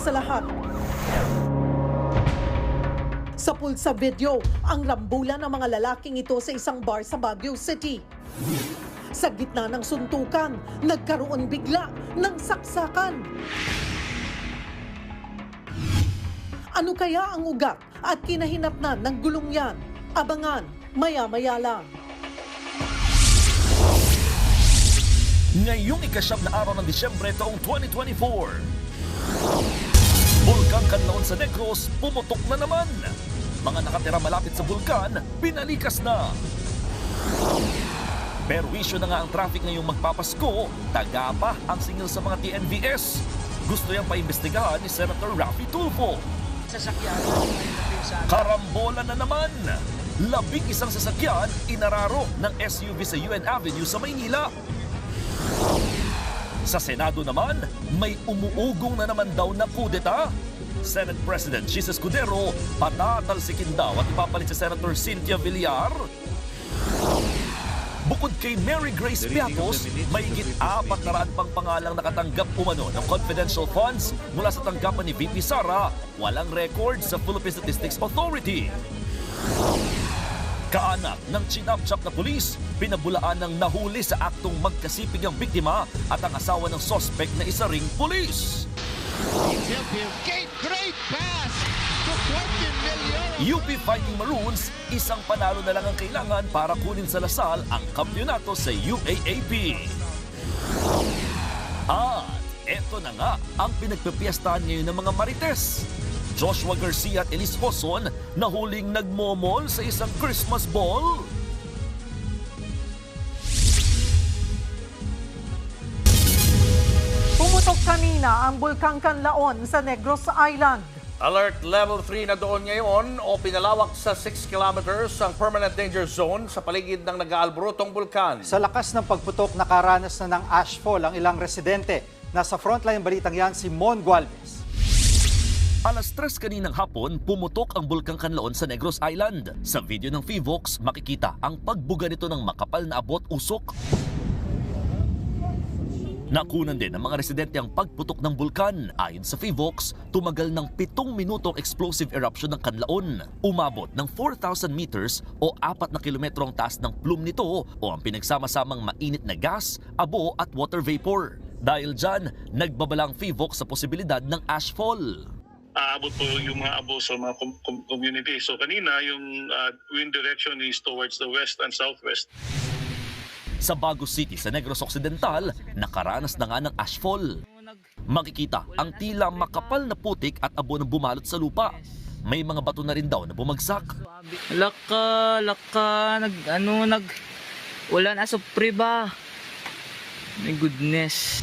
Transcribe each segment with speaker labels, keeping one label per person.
Speaker 1: sa lahat. Sa pulsa video, ang rambulan ng mga lalaking ito sa isang bar sa Baguio City. Sa gitna ng suntukan, nagkaroon bigla ng saksakan. Ano kaya ang ugat at kinahinatnan ng gulong yan? Abangan, maya-maya lang.
Speaker 2: Ngayong ikasyam na araw ng Disyembre taong 2024, Bulkang Kanlaon sa Negros pumutok na naman. Mga nakatira malapit sa bulkan, pinalikas na. Pero issue na nga ang traffic ngayong magpapasko, taga pa ang singil sa mga TNVS. Gusto yang paimbestigahan ni Senator Raffy Tulfo. Karambola na naman. 11 sasakyan inararo ng SUV sa UN Avenue sa Maynila. Sa Senado naman, may umuugong na naman daw na kudeta. Senate President Jesus Escudero patatalsikin daw at ipapalit si Senator Cynthia Villar. Bukod kay Mary Grace Piatos, mahigit 400 pang pangalang nakatanggap umano ng confidential funds mula sa tanggapan ni VP Sara, walang record sa Philippine Statistics Authority. Kaanak ng chinap-chap na pulis, pinabulaan ng nahuli sa aktong magkasipig ang biktima at ang asawa ng sospek na isa ring pulis. UP Fighting Maroons, isang panalo na lang ang kailangan para kunin sa Lasal ang kampyonato sa UAAP. At eto na nga ang pinagpipiestahan ngayon ng mga Marites. Joshua Garcia at Elise Hoson na huling nagmomol sa isang Christmas ball.
Speaker 1: Pumutok kanina ang Bulkang Kanlaon sa Negros Island.
Speaker 3: Alert level 3 na doon ngayon o pinalawak sa 6 kilometers ang permanent danger zone sa paligid ng nag-aalborotong bulkan.
Speaker 4: Sa lakas ng pagputok, nakaranas na ng ashfall ang ilang residente. Nasa frontline balitang yan si Mon Gualvez.
Speaker 2: Alas 3 kaninang hapon, pumutok ang Bulkang Kanlaon sa Negros Island. Sa video ng Fivox, makikita ang pagbuga nito ng makapal na abot-usok. Nakunan din ng mga residente ang pagputok ng bulkan. Ayon sa Fivox, tumagal ng 7 minutong explosive eruption ng Kanlaon. Umabot ng 4,000 meters o 4 na kilometro ang taas ng plume nito o ang pinagsama-samang mainit na gas, abo at water vapor. Dahil dyan, nagbabala ang Fivox sa posibilidad ng ashfall.
Speaker 5: Aabot po yung mga abo sa mga community. So kanina, yung wind direction is towards the west and southwest.
Speaker 2: Sa Baguio City sa Negros Occidental, nakaranas na nga ng ashfall. Makikita ang tila makapal na putik at abo na bumalot sa lupa. May mga bato na rin daw na bumagsak.
Speaker 6: Wala na supre ba? My goodness.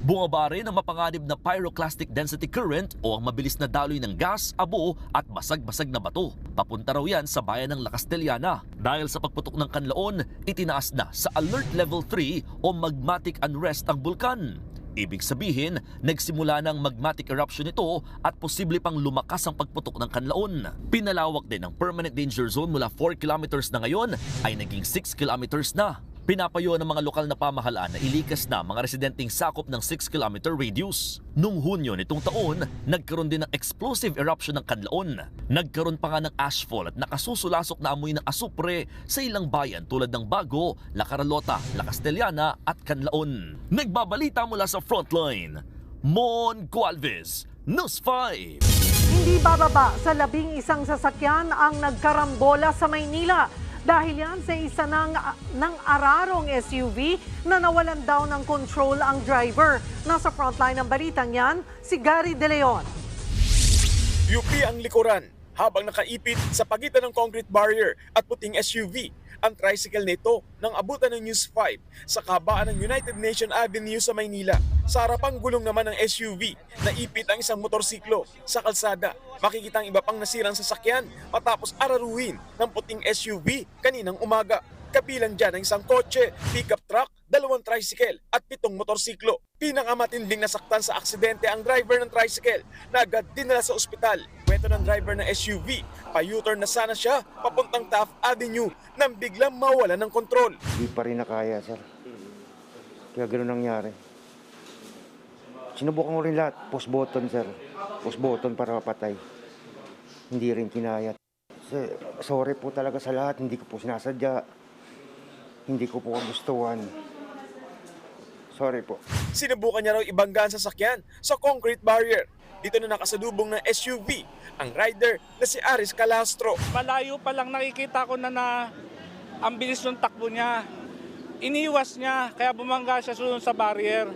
Speaker 2: Bumaba rin ang mapanganib na pyroclastic density current o ang mabilis na daloy ng gas, abo at basag-basag na bato. Papunta raw yan sa bayan ng La Castellana. Dahil sa pagputok ng Kanlaon, itinaas na sa alert level 3 o magmatic unrest ang bulkan. Ibig sabihin, nagsimula ng magmatic eruption ito at posible pang lumakas ang pagputok ng Kanlaon. Pinalawak din ang permanent danger zone mula 4 kilometers na ngayon ay naging 6 kilometers na. Pinapayo ng mga lokal na pamahalaan na ilikas na mga residenteng sakop ng 6-kilometer radius. Noong Hunyo nitong taon, nagkaroon din ng explosive eruption ng Kanlaon. Nagkaroon pa nga ng ashfall at nakasusulasok na amoy ng asupre sa ilang bayan tulad ng Bago, La Carlota, La Castellana at Kanlaon. Nagbabalita mula sa frontline, Mon Gualvez, News 5.
Speaker 1: Hindi bababa sa 11 sasakyan ang nagkarambola sa Maynila. Dahil yan sa isa ng ararong SUV na nawalan daw ng control ang driver. Nasa frontline ng balitang yan, si Gary De Leon.
Speaker 7: UP ang likuran habang nakaipit sa pagitan ng concrete barrier at puting SUV. Ang tricycle nito nang abutan ng News 5 sa kahabaan ng United Nation Avenue sa Maynila. Sa harapang gulong naman ng SUV, naipit ang isang motorsiklo sa kalsada. Makikita ang iba pang nasirang sasakyan matapos araruhin ng puting SUV kaninang umaga. Kabilang dyan ang isang kotse, pickup truck, 2 tricycle at 7 motorsiklo. Pinakamatinding nasaktan sa aksidente ang driver ng tricycle na agad dinala sa ospital. Kwento ng driver ng SUV, pa-U-turn na sana siya papuntang Taft Avenue nang biglang mawala ng kontrol.
Speaker 8: Hindi pa rin nakaya, sir. Kaya gano'n nangyari. Sinubukan ko rin lahat. Post button, sir. Post button para mapatay. Hindi rin kinaya. Sorry po talaga sa lahat. Hindi ko po sinasadya. Hindi ko po kagustuhan. Sorry po.
Speaker 7: Sinubukan niya raw ibanggaan sa sasakyan sa concrete barrier. Dito na nakasalubong ng SUV ang rider na si Aris Calastro.
Speaker 9: Malayo pa lang nakikita ko na ang bilis ng takbo niya. Iniwas niya, kaya bumangga siya sunod sa barrier.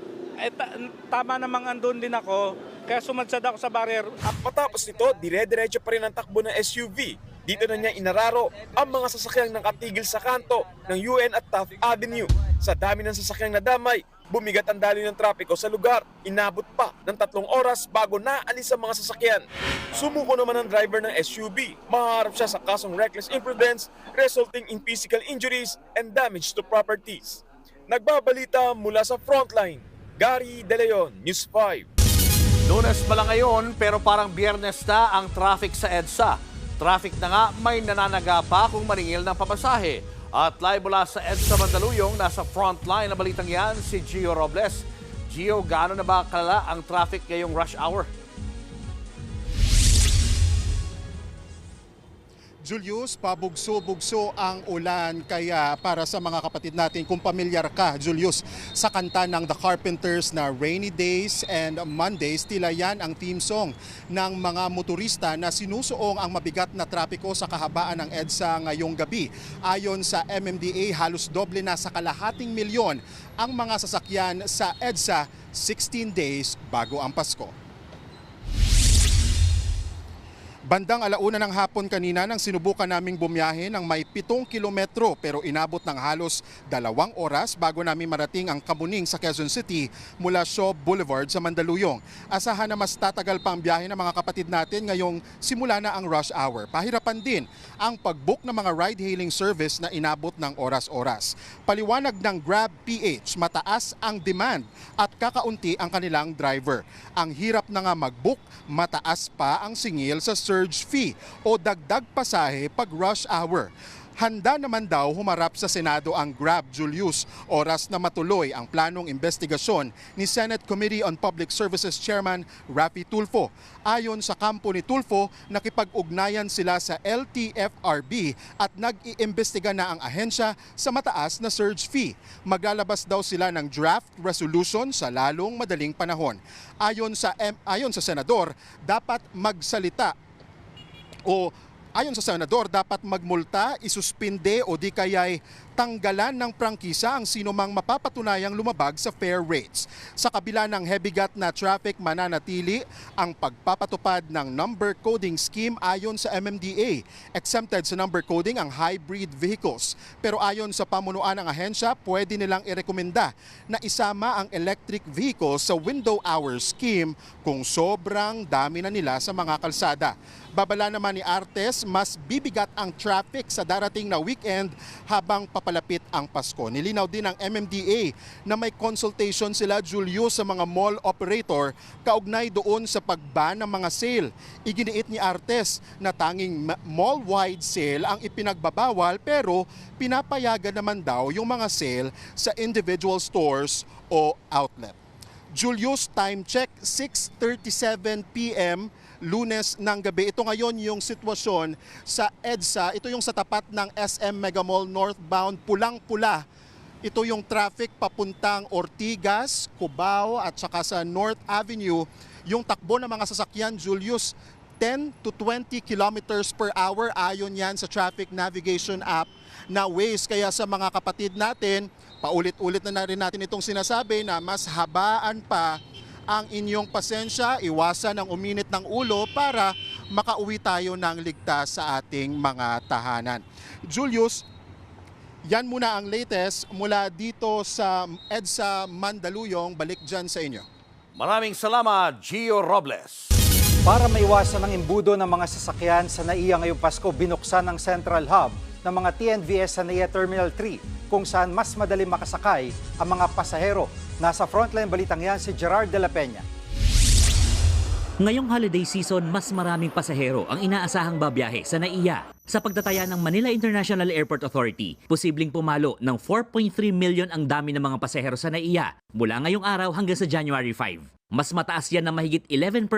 Speaker 9: Tama namang andun din ako, kaya sumadsad ako sa barrier.
Speaker 7: Matapos nito, dire-diretso pa rin ang takbo ng SUV. Dito na niya inararo ang mga sasakyang nakatigil sa kanto ng UN at Taft Avenue. Sa dami ng sasakyang nadamay, bumigat ang daloy ng trapiko sa lugar. Inabot pa ng 3 oras bago naalis ang mga sasakyan. Sumuko naman ang driver ng SUV. Maharap siya sa kasong reckless imprudence resulting in physical injuries and damage to properties. Nagbabalita mula sa Frontline, Gary De Leon, News 5.
Speaker 3: Lunes pa lang ngayon pero parang Biyernes na ang traffic sa EDSA. Traffic na nga, may nananaga pa kung maningil ng pamasahe. At live mula sa EDSA Mandaluyong, nasa frontline na balitang yan, si Gio Robles. Gio, gaano na ba kalala ang traffic ngayong rush hour?
Speaker 10: Julius, pabugso-bugso ang ulan, kaya para sa mga kapatid natin, kung pamilyar ka, Julius, sa kanta ng The Carpenters na Rainy Days and Mondays, tila yan ang theme song ng mga motorista na sinusuong ang mabigat na trapiko sa kahabaan ng EDSA ngayong gabi. Ayon sa MMDA, halos doble na sa kalahating milyon ang mga sasakyan sa EDSA 16 days bago ang Pasko. Bandang 1:00 ng hapon kanina nang sinubukan naming bumiyahe ng may 7 kilometro pero inabot ng halos 2 oras bago namin marating ang Kamuning sa Quezon City mula Shaw Boulevard sa Mandaluyong. Asahan na mas tatagal pa ang biyahe ng mga kapatid natin ngayong simula na ang rush hour. Pahirapan din ang pag-book ng mga ride-hailing service na inabot ng oras-oras. Paliwanag ng Grab PH, mataas ang demand at kakaunti ang kanilang driver. Ang hirap na nga mag-book, mataas pa ang singil sa surge fee o dagdag pasahe pag rush hour. Handa naman daw humarap sa Senado ang Grab, Julius, oras na matuloy ang planong investigasyon ni Senate Committee on Public Services Chairman Raffy Tulfo. Ayon sa kampo ni Tulfo, nakipag-ugnayan sila sa LTFRB at nag-iimbestiga na ang ahensya sa mataas na surge fee. Maglalabas daw sila ng draft resolution sa lalong madaling panahon. Ayon sa senador, dapat magsalita Ayon sa senador, dapat magmulta, isuspinde o di kaya'y tanggalan ng prangkisa ang sino mang mapapatunayang lumabag sa fare rates. Sa kabila ng hebigat na traffic, mananatili ang pagpapatupad ng number coding scheme ayon sa MMDA. Exempted sa number coding ang hybrid vehicles. Pero ayon sa pamunuan ng ahensya, pwede nilang irekomenda na isama ang electric vehicles sa window hour scheme kung sobrang dami na nila sa mga kalsada. Babala naman ni Artes, mas bibigat ang traffic sa darating na weekend habang papalapit ang Pasko. Nilinaw din ng MMDA na may consultation sila, Julius, sa mga mall operator kaugnay doon sa pag-ban ng mga sale. Iginiit ni Artes na tanging mall-wide sale ang ipinagbabawal pero pinapayagan naman daw yung mga sale sa individual stores o outlet. Julius, time check, 6:37 p.m. Lunes ng gabi. Ito ngayon yung sitwasyon sa EDSA. Ito yung sa tapat ng SM Mega Mall northbound, pulang-pula. Ito yung traffic papuntang Ortigas, Cubao at saka sa North Avenue. Yung takbo ng mga sasakyan, Julius, 10 to 20 kilometers per hour. Ayon yan sa traffic navigation app na Waze. Kaya sa mga kapatid natin, paulit-ulit na rin natin itong sinasabi na mas habaan pa ang inyong pasensya, iwasan ang uminit ng ulo para makauwi tayo ng ligtas sa ating mga tahanan. Julius, yan muna ang latest mula dito sa EDSA Mandaluyong. Balik dyan sa inyo.
Speaker 3: Maraming salamat, Gio Robles.
Speaker 4: Para maiwasan ang imbudo ng mga sasakyan sa NAIA ngayong Pasko, binuksan ang Central Hub ng mga TNVS sa NAIA Terminal 3 kung saan mas madali makasakay ang mga pasahero. Nasa frontline balitang yan si Gerard de la Peña.
Speaker 11: Ngayong holiday season, mas maraming pasahero ang inaasahang babiyahe sa NAIA. Sa pagtataya ng Manila International Airport Authority, posibleng pumalo ng 4.3 million ang dami ng mga pasahero sa NAIA mula ngayong araw hanggang sa January 5. Mas mataas yan na mahigit 11%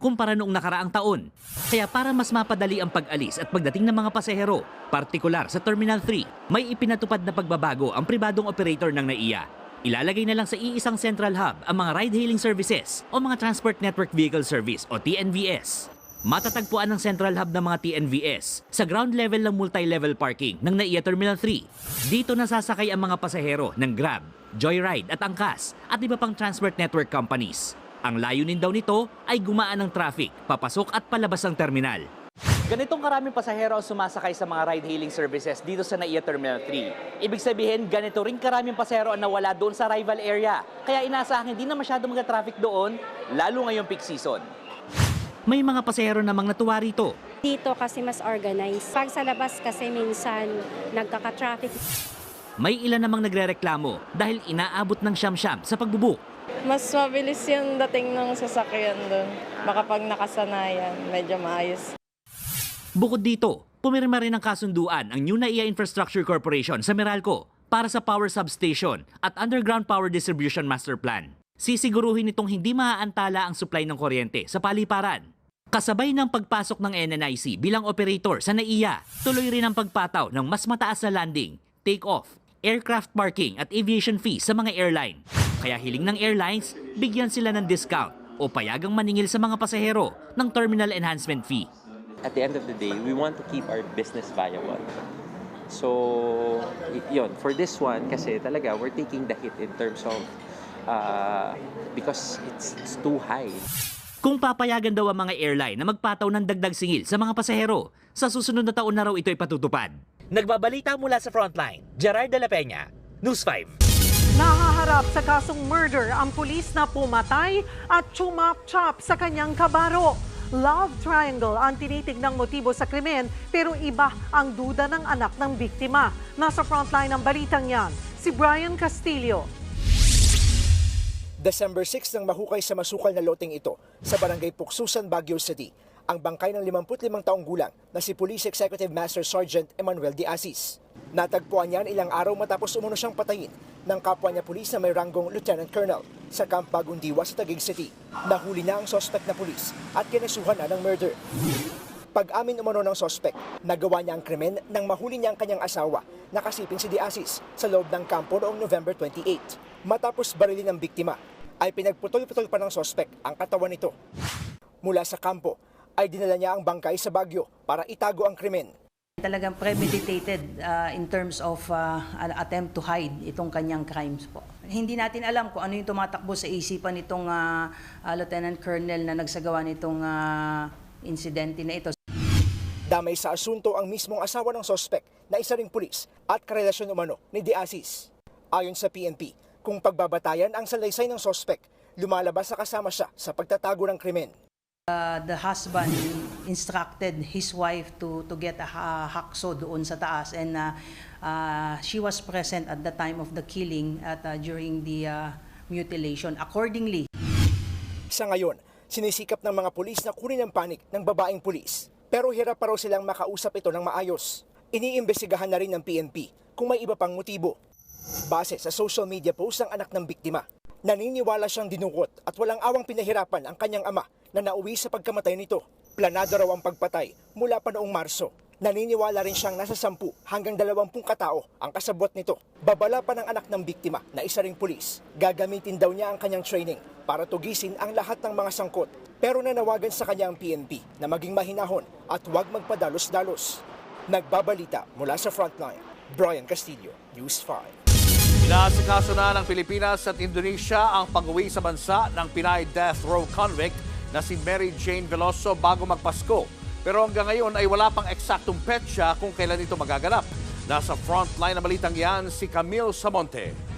Speaker 11: kumpara noong nakaraang taon. Kaya para mas mapadali ang pag-alis at pagdating ng mga pasahero, partikular sa Terminal 3, may ipinatupad na pagbabago ang pribadong operator ng NAIA. Ilalagay na lang sa iisang central hub ang mga ride-hailing services o mga Transport Network Vehicle Service o TNVS. Matatagpuan ng central hub ng mga TNVS sa ground level ng multi-level parking ng NAIA Terminal 3. Dito nasasakay ang mga pasahero ng Grab, Joyride at Angkas at iba pang transport network companies. Ang layunin daw nito ay gumaan ang traffic, papasok at palabas ng terminal.
Speaker 12: Ganitong karaming pasahero ang sumasakay sa mga ride-hailing services dito sa NAIA Terminal 3. Ibig sabihin, ganito rin karaming pasahero ang nawala doon sa rival area. Kaya inaasahan hindi na masyadong mag-traffic doon, lalo ngayong peak season.
Speaker 11: May mga pasahero namang natuwa rito.
Speaker 13: Dito kasi mas organized. Pag sa labas kasi minsan nagkaka-traffic.
Speaker 11: May ilan namang nagrereklamo dahil inaabot ng siyam-siyam sa pagbubook.
Speaker 14: Mas mabilis yung dating ng sasakyan doon. Baka pag nakasanayan, medyo maayos.
Speaker 11: Bukod dito, pumirma rin ng kasunduan ang New NAIA Infrastructure Corporation sa Meralco para sa power substation at underground power distribution master plan. Sisiguruhin itong hindi maaantala ang supply ng kuryente sa paliparan. Kasabay ng pagpasok ng NNIC bilang operator sa NAIA, tuloy rin ang pagpataw ng mas mataas na landing, take-off, aircraft parking at aviation fees sa mga airline. Kaya hiling ng airlines, bigyan sila ng discount o payagang maningil sa mga pasahero ng terminal enhancement fee.
Speaker 15: At the end of the day, we want to keep our business viable. So, yun, for this one, kasi talaga, we're taking the hit in terms of because it's too high.
Speaker 11: Kung papayagan daw ang mga airline na magpataw ng dagdag singil sa mga pasahero, sa susunod na taon na raw ito ipatutupad.
Speaker 12: Nagbabalita mula sa Frontline, Gerard de la Peña, News 5.
Speaker 1: Nahaharap sa kasong murder ang pulis na pumatay at chumap-chop sa kanyang kabaro. Love triangle ang tinitignang motibo sa krimen pero iba ang duda ng anak ng biktima. Nasa frontline ng balitang yan, si Brian Castillo.
Speaker 16: December 6 nang mahukay sa masukal na loteng ito sa barangay Puksusan, Baguio City, ang bangkay ng 55 taong gulang na si Police Executive Master Sergeant Emmanuel De Asis. Natagpuan niyan ilang araw matapos umano siyang patayin ng kapwa niya pulis na may ranggong Lieutenant Colonel sa Camp Bagong Diwa sa Taguig City. Nahuli na ang suspect na pulis at kinasuhan na ng murder. Pag-amin umano ng suspect, nagawa niya ang krimen nang mahuli niya ang kanyang asawa na kasiping si De Asis sa loob ng kampo noong November 28. Matapos barilin ng biktima, ay pinagputol-putol pa ng suspect ang katawan nito. Mula sa kampo, ay dinala niya ang bangkay sa Baguio para itago ang krimen.
Speaker 17: Talagang premeditated in terms of an attempt to hide itong kanyang crimes po. Hindi natin alam kung ano yung tumatakbo sa isipan nitong Lieutenant Colonel na nagsagawa nitong insidente na ito.
Speaker 16: Damay sa asunto ang mismong asawa ng suspect na isa ring pulis at karelasyon umano ni De Asis. Ayon sa PNP, kung pagbabatayan ang salaysay ng suspect, lumalabas na kasama siya sa pagtatago ng krimen.
Speaker 17: The husband instructed his wife to get a hakso doon sa taas and she was present at the time of the killing at during the mutilation. Accordingly,
Speaker 16: sa ngayon, sinisikap ng mga pulis na kunin ang panik ng babaeng pulis. Pero hirap pa raw silang makausap ito ng maayos. Iniimbestigahan na rin ng PNP kung may iba pang motibo. Base sa social media post ng anak ng biktima, naniniwala siyang dinukot at walang awang pinahirapan ang kanyang ama na nauwi sa pagkamatay nito. Planado raw ang pagpatay mula pa noong Marso. Naniniwala rin siyang nasa 10 hanggang 20 katao ang kasabwat nito. Babala pa ng anak ng biktima na isa ring pulis. Gagamitin daw niya ang kanyang training para tugisin ang lahat ng mga sangkot. Pero nanawagan sa kanya ang PNP na maging mahinahon at huwag magpadalos-dalos. Nagbabalita mula sa Frontline, Brian Castillo, News 5.
Speaker 3: Inaasikaso na ng Pilipinas at Indonesia ang pag-uwi sa bansa ng Pinay death row convict na si Mary Jane Veloso bago magpasko. Pero hanggang ngayon ay wala pang eksaktong petsa kung kailan ito magaganap. Nasa frontline na balitang yan si Camille Samonte.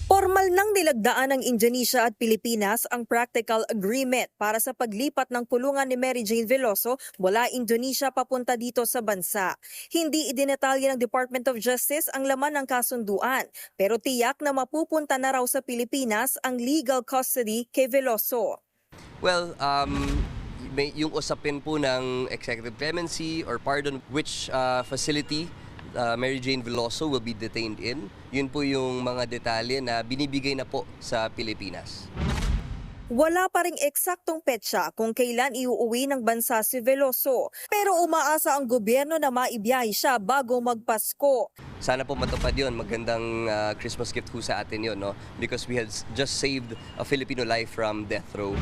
Speaker 18: Formal nang nilagdaan ng Indonesia at Pilipinas ang practical agreement para sa paglipat ng kulungan ni Mary Jane Veloso mula Indonesia papunta dito sa bansa. Hindi idinetalye ng Department of Justice ang laman ng kasunduan, pero tiyak na mapupunta na raw sa Pilipinas ang legal custody kay Veloso.
Speaker 6: Well,
Speaker 19: yung usapin po ng executive clemency or pardon, which facility Mary Jane Veloso will be detained in. Yun po yung mga detalye na binibigay na po sa Pilipinas.
Speaker 18: Wala pa ring eksaktong petsa kung kailan iuuwi ng bansa si Veloso, pero umaasa ang gobyerno na maibiyahe siya bago magpasko.
Speaker 19: Sana po matupad yun. Magandang Christmas gift po sa atin yun, no? Because we had just saved a Filipino life from death row.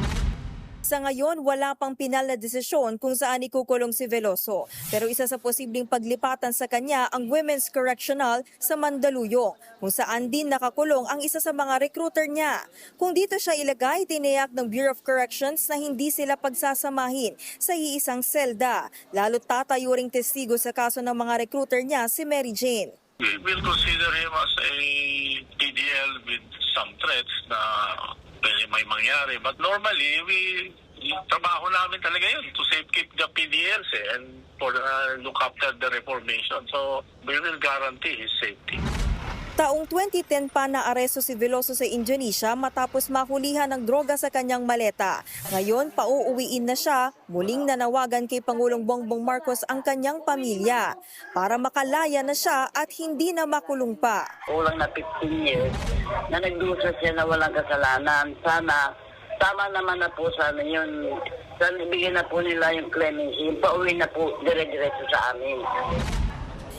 Speaker 18: Sa ngayon, wala pang pinal na desisyon kung saan ikukulong si Veloso. Pero isa sa posibleng paglipatan sa kanya ang Women's Correctional sa Mandaluyong, kung saan din nakakulong ang isa sa mga recruiter niya. Kung dito siya ilagay, tiniyak ng Bureau of Corrections na hindi sila pagsasamahin sa iisang selda. Lalo't tatayo ring testigo sa kaso ng mga recruiter niya si Mary Jane.
Speaker 5: We will consider him as a TDL with some threats na may mangyari. But normally, trabaho namin talaga yun to safekeep the PDLs and for look after the reformation. So, we will guarantee his safety.
Speaker 18: Taong 2010 pa naaresto si Veloso sa Indonesia matapos mahulihan ng droga sa kanyang maleta. Ngayon, pauuwiin na siya, muling nanawagan kay Pangulong Bongbong Marcos ang kanyang pamilya para makalaya na siya at hindi na makulong pa.
Speaker 20: Kulang na 15 years na nagdusa siya na walang kasalanan. Sana, tama naman na po sana yun. Sana ibigyan na po nila yung clemency. Pauwi na po dire-diretso sa amin.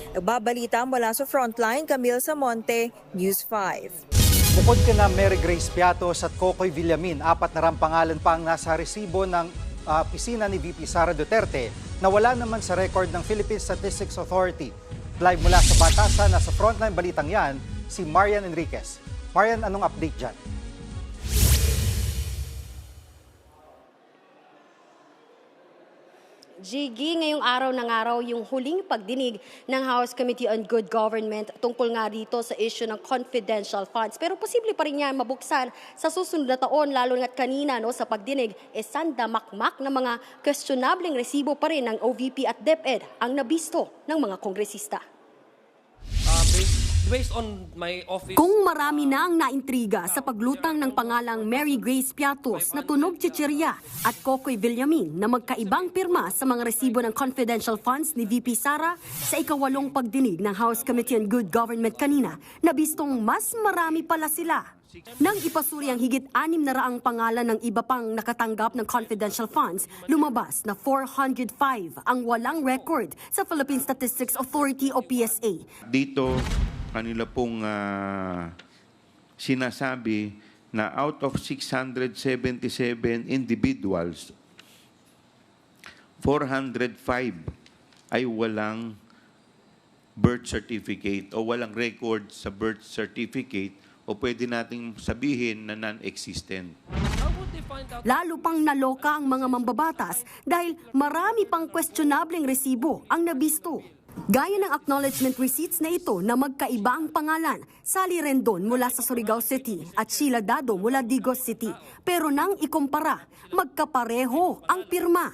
Speaker 18: Nagbabalita mula sa Frontline, Camille Samonte, News 5.
Speaker 4: Bukod kina Mary Grace Piatos at Cocoy Villamin, 4 na rampangalan pa ang nasa resibo ng opisina ni VP Sara Duterte na wala naman sa record ng Philippine Statistics Authority. Live mula sa Batasan, nasa Frontline balitang yan, si Marian Enriquez. Marian, anong update dyan?
Speaker 21: Jiggy, ngayong araw ng araw yung huling pagdinig ng House Committee on Good Government tungkol nga dito sa issue ng confidential funds. Pero posible pa rin yan mabuksan sa susunod na taon, lalo na't kanina sa pagdinig, sandamakmak na mga questionableng resibo pa rin ng OVP at DepEd ang nabisto ng mga kongresista.
Speaker 22: Based on my office...
Speaker 21: Kung marami na ang naintriga sa paglutang ng pangalang Mary Grace Piatos na tunog chichirya at Cocoy Villamin na magkaibang pirma sa mga resibo ng confidential funds ni VP Sara sa ikawalong pagdinig ng House Committee on Good Government kanina, nabistong mas marami pala sila. Nang ipasuri ang higit 600 pangalan ng iba pang nakatanggap ng confidential funds, lumabas na 405 ang walang record sa Philippine Statistics Authority o PSA.
Speaker 23: Dito, kanila pong sinasabi na out of 677 individuals, 405 ay walang birth certificate o walang record sa birth certificate o pwede nating sabihin na non-existent.
Speaker 21: Lalo pang naloka ang mga mambabatas dahil marami pang questionableng resibo ang nabisto. Gaya ng acknowledgement receipts na ito na magkaiba ang pangalan, Sally Rendon mula sa Surigao City at Sheila Dado mula Digos City. Pero nang ikumpara, magkapareho ang pirma.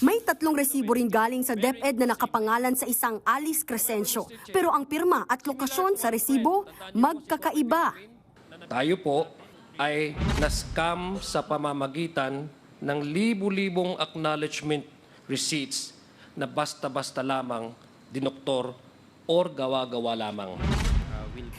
Speaker 21: May 3 resibo rin galing sa DepEd na nakapangalan sa isang Alice Crescencio. Pero ang pirma at lokasyon sa resibo, magkakaiba.
Speaker 22: Tayo po ay na-scam sa pamamagitan ng libu-libong acknowledgement receipts na basta-basta lamang dinoktor or gawa-gawa lamang.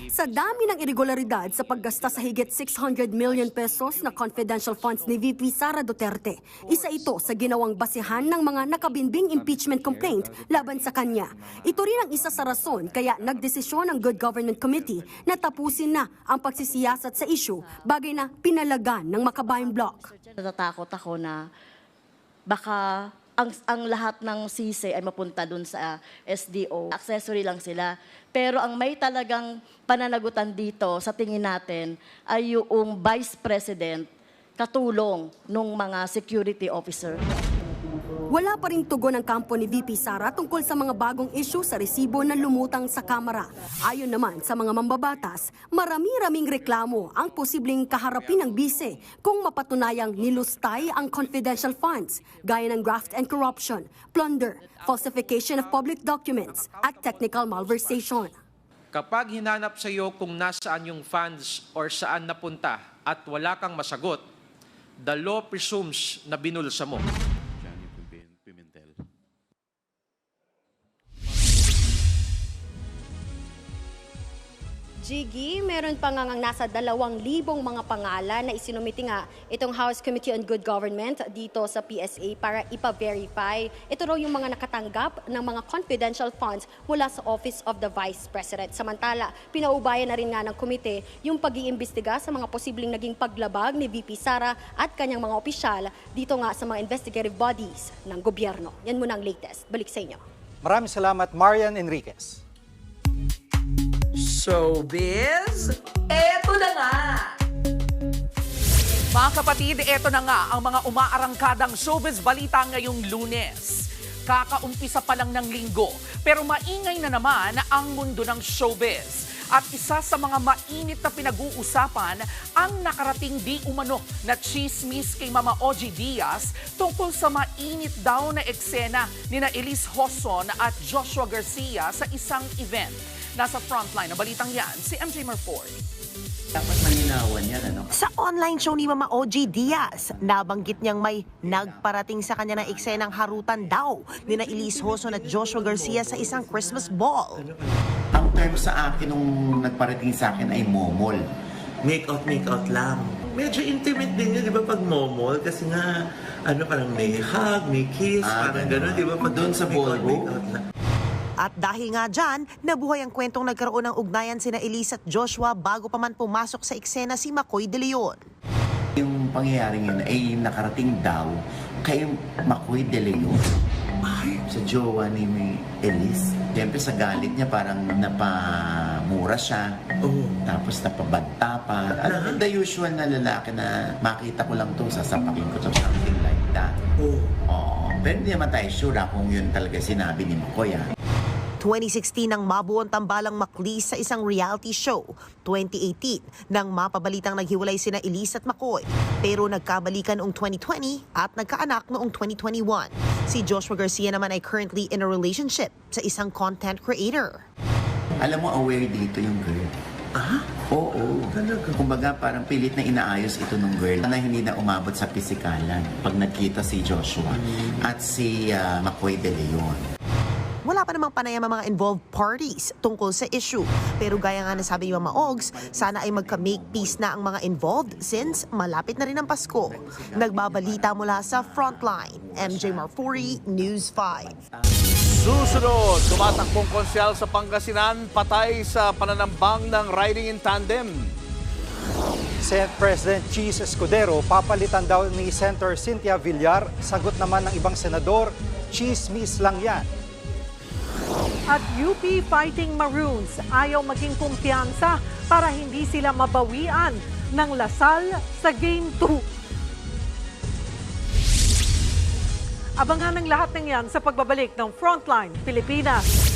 Speaker 21: Sa dami ng irregularidad sa paggasta sa higit 600 million pesos na confidential funds ni VP Sara Duterte, isa ito sa ginawang basihan ng mga nakabinbing impeachment complaint laban sa kanya. Ito rin ang isa sa rason kaya nagdesisyon ang Good Government Committee na tapusin na ang pagsisiyasat sa issue, bagay na pinalagan ng Makabayan Bloc.
Speaker 24: Natatakot ako na baka ang lahat ng sisi ay mapunta dun sa SDO. Accessory lang sila. Pero ang may talagang pananagutan dito sa tingin natin ay yung Vice President katulong ng mga security officer.
Speaker 21: Wala pa rin tugon ang kampo ni VP Sara tungkol sa mga bagong issue sa resibo na lumutang sa Kamara. Ayon naman sa mga mambabatas, marami-raming reklamo ang posibleng kaharapin ng bise kung mapatunayang nilustay ang confidential funds, gaya ng graft and corruption, plunder, falsification of public documents, at technical malversation.
Speaker 25: Kapag hinanap sa iyo kung nasaan yung funds or saan napunta at wala kang masagot, the law presumes na binulsa mo.
Speaker 21: Jiggy, meron pa nga nasa 2,000 mga pangalan na isinumiti nga itong House Committee on Good Government dito sa PSA para ipa-verify. Ito raw yung mga nakatanggap ng mga confidential funds mula sa Office of the Vice President. Samantala, pinaubayan na rin nga ng komite yung pag-iimbestiga sa mga posibleng naging paglabag ni VP Sara at kanyang mga opisyal dito nga sa mga investigative bodies ng gobyerno. Yan muna ang latest. Balik sa inyo.
Speaker 4: Maraming salamat, Marian Enriquez.
Speaker 2: Showbiz, eto na nga! Mga kapatid, eto na nga ang mga umaarangkadang showbiz balita ngayong Lunes. Kakaumpisa pa lang ng linggo, pero maingay na naman ang mundo ng showbiz. At isa sa mga mainit na pinag-uusapan ang nakarating di umano na chismis kay Mama Ogie Diaz tungkol sa mainit daw na eksena ni na Elise Hoson at Joshua Garcia sa isang event. Nasa frontline na balitang yan, si MJ Marford.
Speaker 7: Dapat malinawan yan, ano? Sa online show ni Mama Ogie Diaz, nabanggit niyang may nagparating sa kanya ng eksenang harutan daw ni na Elise Hoson at Joshua Garcia sa isang Christmas ball.
Speaker 8: Ang term sa akin nung nagparating sa akin ay momol. Make out lang. Medyo intimate din yun, di ba, pag momol? Kasi nga, parang may hug, may kiss, parang gano'n, di ba? Pag doon sa ballroom.
Speaker 7: At dahil nga dyan, nabuhay ang kwentong nagkaroon ng ugnayan sina Elise at Joshua bago pa man pumasok sa eksena si Makoy De Leon.
Speaker 8: Yung pangyayaring yun ay nakarating daw kay Makoy De Leon. Sa jowa ni Elise. Siyempre sa galit niya parang napamura siya. Tapos napabanta pa. At the usual na lalaki na makita ko lang to, sasapakin ko to, something like that. Pero hindi naman tayo sure kung yun talaga sinabi ni Makoy.
Speaker 7: 2016 nang mabuo ang tambalang Maclis sa isang reality show. 2018 nang mapabalitang naghiwalay sina Elise at Makoy. Pero nagkabalikan noong 2020 at nagkaanak noong 2021. Si Joshua Garcia naman ay currently in a relationship sa isang content creator.
Speaker 8: Alam mo, aware dito yung girl. Oo. Talaga? Kumbaga parang pilit na inaayos ito ng girl na hindi na umabot sa pisikalan pag nagkita si Joshua at si Makoy De Leon.
Speaker 7: Wala pa namang panayam ang mga involved parties tungkol sa issue. Pero gaya nga nasabi ni Mama Ogs, sana ay magka-make peace na ang mga involved since malapit na rin ang Pasko. Nagbabalita mula sa Frontline, MJ Marfuri, News 5.
Speaker 3: Susunod, tumatakbong konsyal sa Pangasinan, patay sa pananambang ng riding in tandem.
Speaker 4: Senate President Cheese Escudero, papalitan daw ni Senator Cynthia Villar. Sagot naman ng ibang senador, chismis lang yan.
Speaker 1: At UP Fighting Maroons ayaw maging kumpiyansa para hindi sila mabawian ng Lasal sa Game 2. Abangan ang lahat ng yan sa pagbabalik ng Frontline Pilipinas.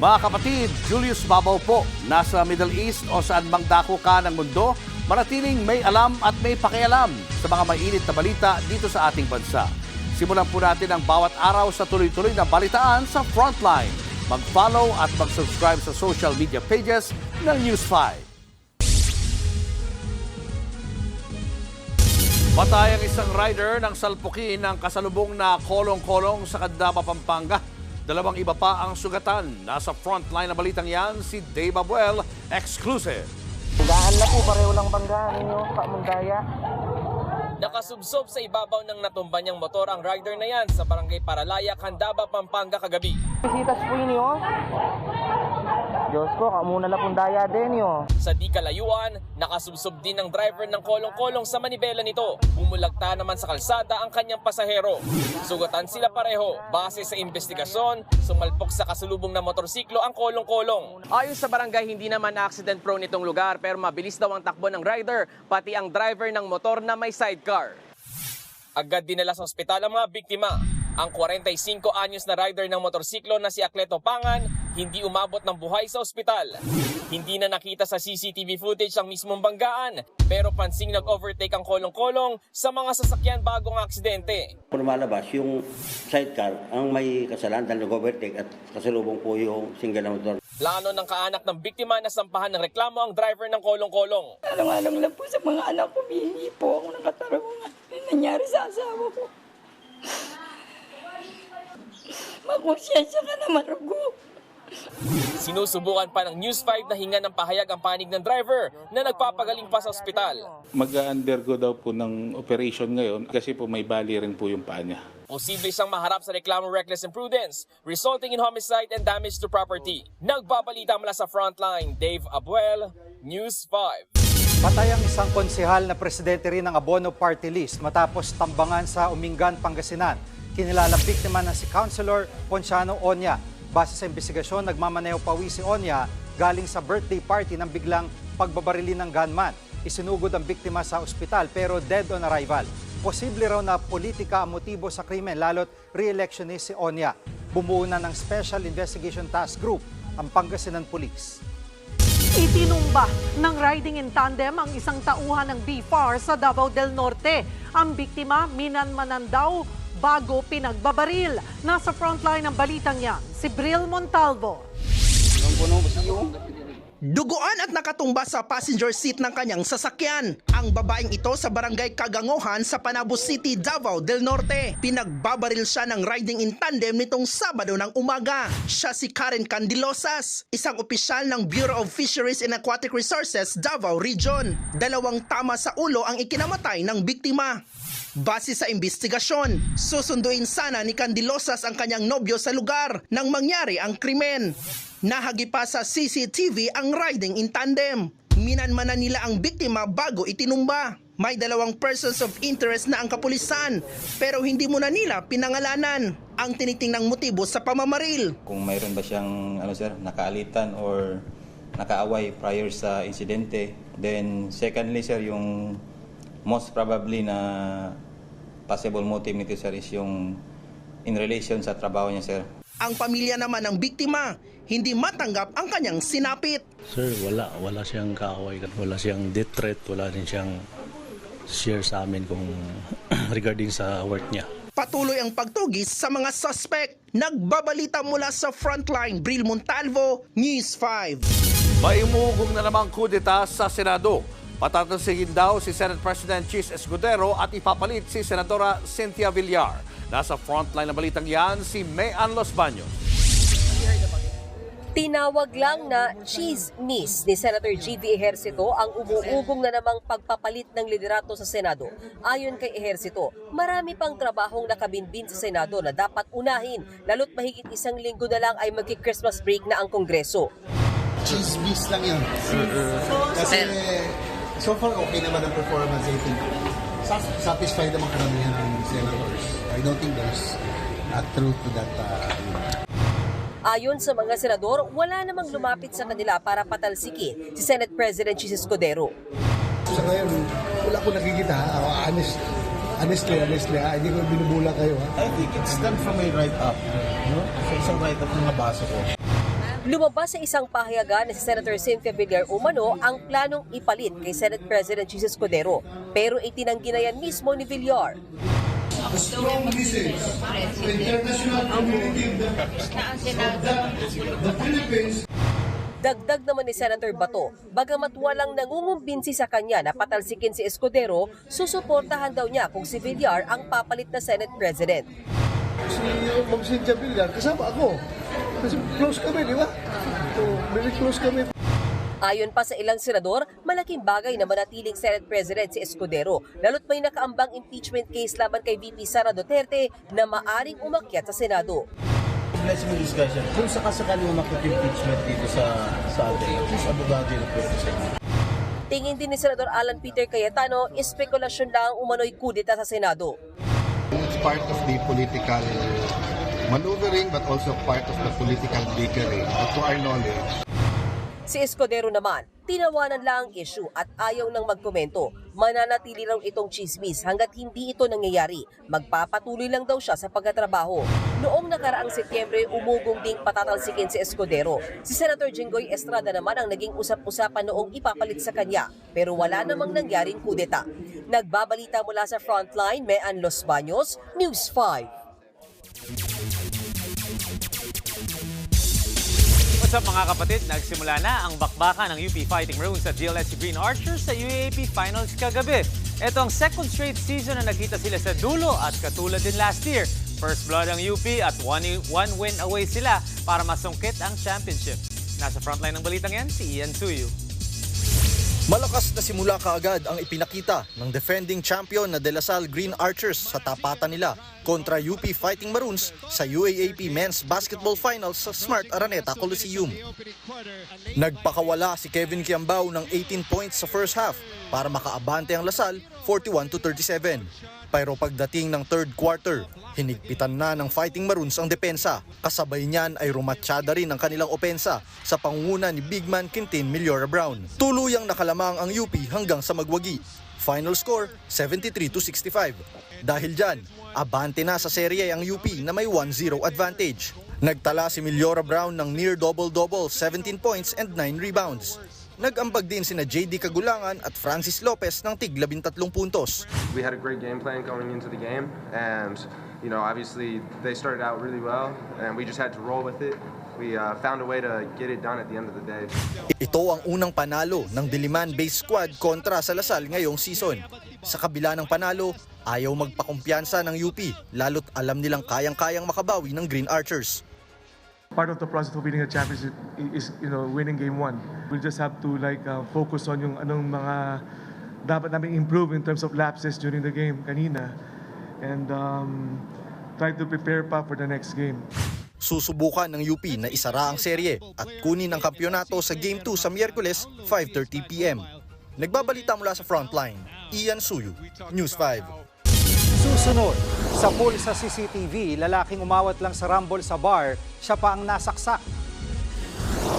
Speaker 3: Mga kapatid, Julius Babaw po, nasa Middle East o saan mang dako ka ng mundo, manatiling may alam at may pakialam sa mga mainit na balita dito sa ating bansa. Simulan po natin ang bawat araw sa tuloy-tuloy na balitaan sa Frontline. Mag-follow at mag-subscribe sa social media pages ng News 5. Patay ang isang rider ng salpukin ng kasalubong na kolong-kolong sa Candaba, Pampanga. 2 iba pa ang sugatan. Nasa frontline na balitang yan, si Dave Abuel, exclusive.
Speaker 9: Banggaan na po, pareho lang banggaan ninyo, Kamundaya.
Speaker 10: Nakasubsob sa ibabaw ng natumba niyang motor ang rider na yan sa Barangay Paralaya, Candaba, Pampanga kagabi.
Speaker 9: Visitas po inyo. Diyos ko, kamuna na pong daya din yo.
Speaker 10: Sa di kalayuan, nakasubsob din ng driver ng kolong-kolong sa manibela nito. Bumulagta naman sa kalsada ang kanyang pasahero. Sugatan sila pareho. Base sa investigasyon, sumalpok sa kasulubong na motorsiklo ang kolong-kolong. Ayon sa barangay, hindi naman accident prone itong lugar pero mabilis daw ang takbo ng rider, pati ang driver ng motor na may sidecar. Agad dinala sa ospital ang mga biktima. Ang 45 anyos na rider ng motorsiklo na si Acleto Pangan hindi umabot ng buhay sa ospital. Hindi na nakita sa CCTV footage ang mismong banggaan, pero pansing nag-overtake ang kolong-kolong sa mga sasakyan bago ang aksidente.
Speaker 11: Lumalabas yung sidecar ang may kasalanan dahil nag-overtake at kasalubong po yung single na motor.
Speaker 10: Plano ng kaanak ng biktima na sampahan ng reklamo ang driver ng kolong-kolong.
Speaker 12: Alam lang po sa mga anak ko, hindi po ako nakatarungan. Yung nangyari sa asawa ko. Magkonsyensya ka na, Marugo.
Speaker 10: Sinusubukan pa ng News 5 na hinga ng pahayag ang panig ng driver na nagpapagaling pa sa ospital.
Speaker 13: Mag-undergo daw po ng operation ngayon kasi po may bali rin po yung paa niya.
Speaker 10: Posible siyang maharap sa reklamong reckless imprudence, resulting in homicide and damage to property. Nagbabalita mula sa Frontline, Dave Abuel, News 5.
Speaker 4: Patay ang isang konsehal na presidente rin ng Abono Party List matapos tambangan sa Umingan, Pangasinan. Kinilalang biktima na si Councilor Ponciano Oña. Base sa investigasyon, nagmamaneho pawi si Oña galing sa birthday party ng biglang pagbabarili ng gunman. Isinugod ang biktima sa ospital pero dead on arrival. Posible raw na politika ang motibo sa krimen lalo't re-electionist si Oña. Bumuo na ng Special Investigation Task Group ang Pangasinan Police.
Speaker 1: Itinumba ng riding in tandem ang isang tauhan ng BFAR sa Davao del Norte. Ang biktima, minanmanan daw bago pinagbabaril. Nasa frontline ng balitang yan, si Bril Montalvo.
Speaker 14: Duguan at nakatumba sa passenger seat ng kanyang sasakyan. Ang babaeng ito sa barangay Kagangohan sa Panabo City, Davao del Norte. Pinagbabaril siya ng riding in tandem nitong Sabado ng umaga. Siya si Karen Candilosas, isang opisyal ng Bureau of Fisheries and Aquatic Resources, Davao Region. 2 tama sa ulo ang ikinamatay ng biktima. Base sa investigasyon, susunduin sana ni Candilosas ang kanyang nobyo sa lugar nang mangyari ang krimen. Nahagi pa sa CCTV ang riding in tandem. Minanmanan nila ang biktima bago itinumba. May 2 persons of interest na ang kapulisan pero hindi muna nila pinangalanan ang tinitingnang motibo sa pamamaril.
Speaker 15: Kung mayroon ba siyang nakaalitan or nakaaway prior sa insidente. Then secondly sir, yung most probably na possible motive nito sir is yung in relation sa trabaho niya sir.
Speaker 14: Ang pamilya naman ng biktima, hindi matanggap ang kanyang sinapit.
Speaker 26: Sir, wala siyang kaaway, wala siyang death threat, wala din siyang share sa amin kung regarding sa work niya.
Speaker 14: Patuloy ang pagtugis sa mga suspect. Nagbabalita mula sa Frontline, Bril Montalvo, News 5.
Speaker 3: May umugong na namang kudeta sa Senado. Patatansigin daw si Senate President Chis Escudero at ipapalit si Senadora Cynthia Villar. Nasa frontline ng balitang yan, si Mayan Los Baños.
Speaker 27: Tinawag lang na chismis ni Senator G.V. Ejercito ang umuugong na namang pagpapalit ng liderato sa Senado. Ayon kay Ejercito, marami pang trabahong nakabinbin sa Senado na dapat unahin, lalo't mahigit 1 linggo na lang ay magki-Christmas break na ang Kongreso.
Speaker 28: Chismis lang yun. Kasi so far okay naman ang performance. I think satisfied naman karamihan ng senators. I don't think there's a truth to that.
Speaker 27: Ayon sa mga senador, wala namang lumapit sa kanila para patalsikin si Senate President Chis Escudero.
Speaker 28: Sa ngayon, wala ko nakikita. Honestly, hindi ko binubula kayo. I think it's done from a write-up. So isang write-up na nabasa ko.
Speaker 27: Lumabas sa isang pahayagan na si Senator Cynthia Villar umano ang planong ipalit kay Senate President Chis Escudero. Pero itinanggi na yan mismo ni Villar.
Speaker 28: A strong message to international community the Philippines.
Speaker 27: Dagdag naman ni Senator Bato, bagamat walang nangungumbinsi sa kanya na patalsikin si Escudero, susuportahan daw niya kung si Villar ang papalit na Senate President.
Speaker 28: Si Ma'am Cynthia Villar, kasama ako. Kasi close kami, di ba? So, very close kami.
Speaker 27: Ayon pa sa ilang senador, malaking bagay na manatiling Senate President si Escudero, lalo't may nakaambang impeachment case laban kay VP Sara Duterte na maaring umakyat sa Senado.
Speaker 28: Let's make discussion. Kung sakasakali umakyat yung impeachment dito sa atin, at least abogado yung pwede.
Speaker 27: Tingin din ni Senador Alan Peter Cayetano, espekulasyon lang umano'y kudeta sa Senado.
Speaker 28: It's part of the political maneuvering but also part of the political bickering. But to our knowledge,
Speaker 27: Si Escudero naman, tinawanan lang ang issue at ayaw nang magkomento. Mananatili raw itong chismis hanggat hindi ito nangyayari. Magpapatuloy lang daw siya sa pagtatrabaho. Noong nakaraang Setyembre, umugong ding patatalsikin si Escudero. Si Senator Jinggoy Estrada naman ang naging usap-usapan noong ipapalit sa kanya. Pero wala namang nangyaring kudeta. Nagbabalita mula sa Frontline, Mean Los Baños, News 5.
Speaker 5: What's up mga kapatid? Nagsimula na ang bakbakan ng UP Fighting Maroons at GLSU Green Archers sa UAAP Finals kagabi. Ito ang second straight season na nakita sila sa dulo at katulad din last year. First blood ang UP at one win away sila para masungkit ang championship. Nasa frontline ng balitang yan, si Ian Suyu.
Speaker 6: Malakas na simula kaagad ang ipinakita ng defending champion na De La Salle Green Archers sa tapatan nila kontra UP Fighting Maroons sa UAAP Men's Basketball Finals sa Smart Araneta Coliseum. Nagpakawala si Kevin Kiambao ng 18 points sa first half para makaabante ang La Salle 41-37. Pero pagdating ng third quarter, hinigpitan na ng Fighting Maroons ang depensa. Kasabay niyan ay rumatsyada rin ang kanilang opensa sa pangunguna ni big man Quintin Millora Brown. Tuluyang nakalamang ang UP hanggang sa magwagi. Final score, 73-65. Dahil dyan, abante na sa serye ang UP na may 1-0 advantage. Nagtala si Millora Brown ng near double-double, 17 points and 9 rebounds. Nag-ambag din sina JD Kagulangan at Francis Lopez ng tig 13 puntos.
Speaker 16: We had a great game plan going into the game and obviously they started out really well and we just had to roll with it. We found a way to get it done at the end of the day.
Speaker 6: Ito ang unang panalo ng Diliman-based squad kontra sa La Salle ngayong season. Sa kabila ng panalo, ayaw magpakumpiyansa ng UP lalo't alam nilang kayang-kayang makabawi ng Green Archers.
Speaker 17: Part of the process of winning a championship is winning game 1. We just have to focus on yung anong mga dapat namin improve in terms of lapses during the game kanina and try to prepare pa for the next game.
Speaker 6: Susubukan ng UP na isara ang serye at kunin ang kampyonato sa Game 2 sa Miyerkules 5:30 PM. Nagbabalita mula sa Frontline, Ian Suyu, News 5.
Speaker 4: Susunod, sa pool sa CCTV, lalaking umawat lang sa rumble sa bar, siya pa ang nasaksak.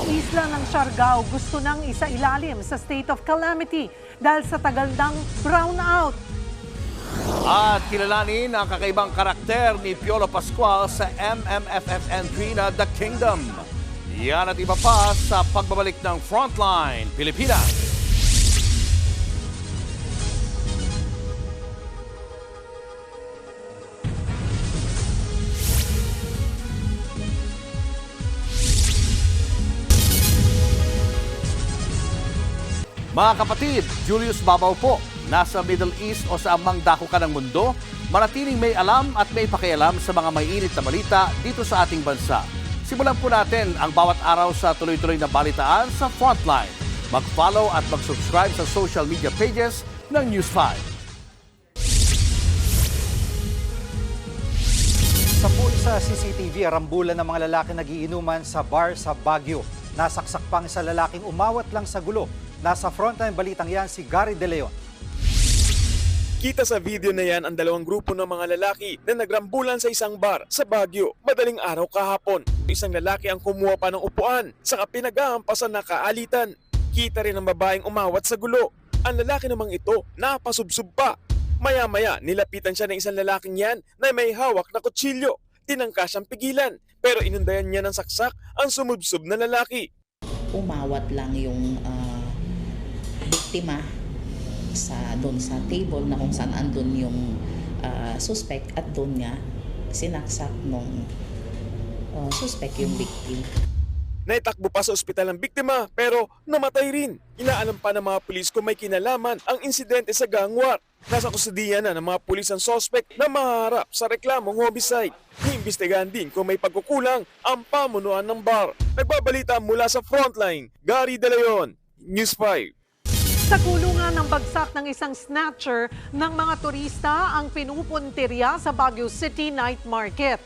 Speaker 1: Isla ng Siargao gusto nang isailalim sa state of calamity dahil sa tagal ng brownout.
Speaker 3: At kilalanin ang kakaibang karakter ni Piolo Pascual sa MMFF entry na The Kingdom. Yan at iba pa sa pagbabalik ng Frontline Pilipinas. Mga kapatid, Julius Babaw po. Nasa Middle East o sa amang dako ka ng mundo, manatiling may alam at may pakialam sa mga mainit na balita dito sa ating bansa. Simulan po natin ang bawat araw sa tuloy-tuloy na balitaan sa Frontline. Mag-follow at mag-subscribe sa social media pages ng News 5.
Speaker 4: Sa pool sa CCTV, arambulan ng mga lalaki nagiinuman sa bar sa Baguio. Nasaksak pang isa lalaking umawat lang sa gulo. Nasa Frontline balitang yan si Gary De Leon.
Speaker 18: Kita sa video na yan ang dalawang grupo ng mga lalaki na nagrambulan sa isang bar sa Baguio madaling araw kahapon. Isang lalaki ang kumuha pa ng upuan, saka pinag-aampasan na kaalitan. Kita rin ang babaeng umawat sa gulo. Ang lalaki namang ito napasubsob pa. Maya-maya nilapitan siya ng isang lalaking yan na may hawak na kutsilyo. Tinangka siyang pigilan pero inundayan niya ng saksak ang sumubsob na lalaki.
Speaker 19: Umawat lang yung biktima doon sa table na kung saan andun yung suspect at doon nga sinaksak nung suspect yung victim.
Speaker 18: Naitakbo pa sa ospital ang biktima pero namatay rin. Inaalam pa ng mga pulis kung may kinalaman ang insidente sa gangwar. Nasa kustudiya na ng mga pulis ang suspect na maharap sa reklamong homicide. Iimbestigahan din kung may pagkukulang ang pamunuan ng bar. Nagbabalita mula sa Frontline, Gary De Leon, News 5.
Speaker 1: Sa kulungan ng bagsak ng isang snatcher ng mga turista ang pinupuntirya sa Baguio City Night Market.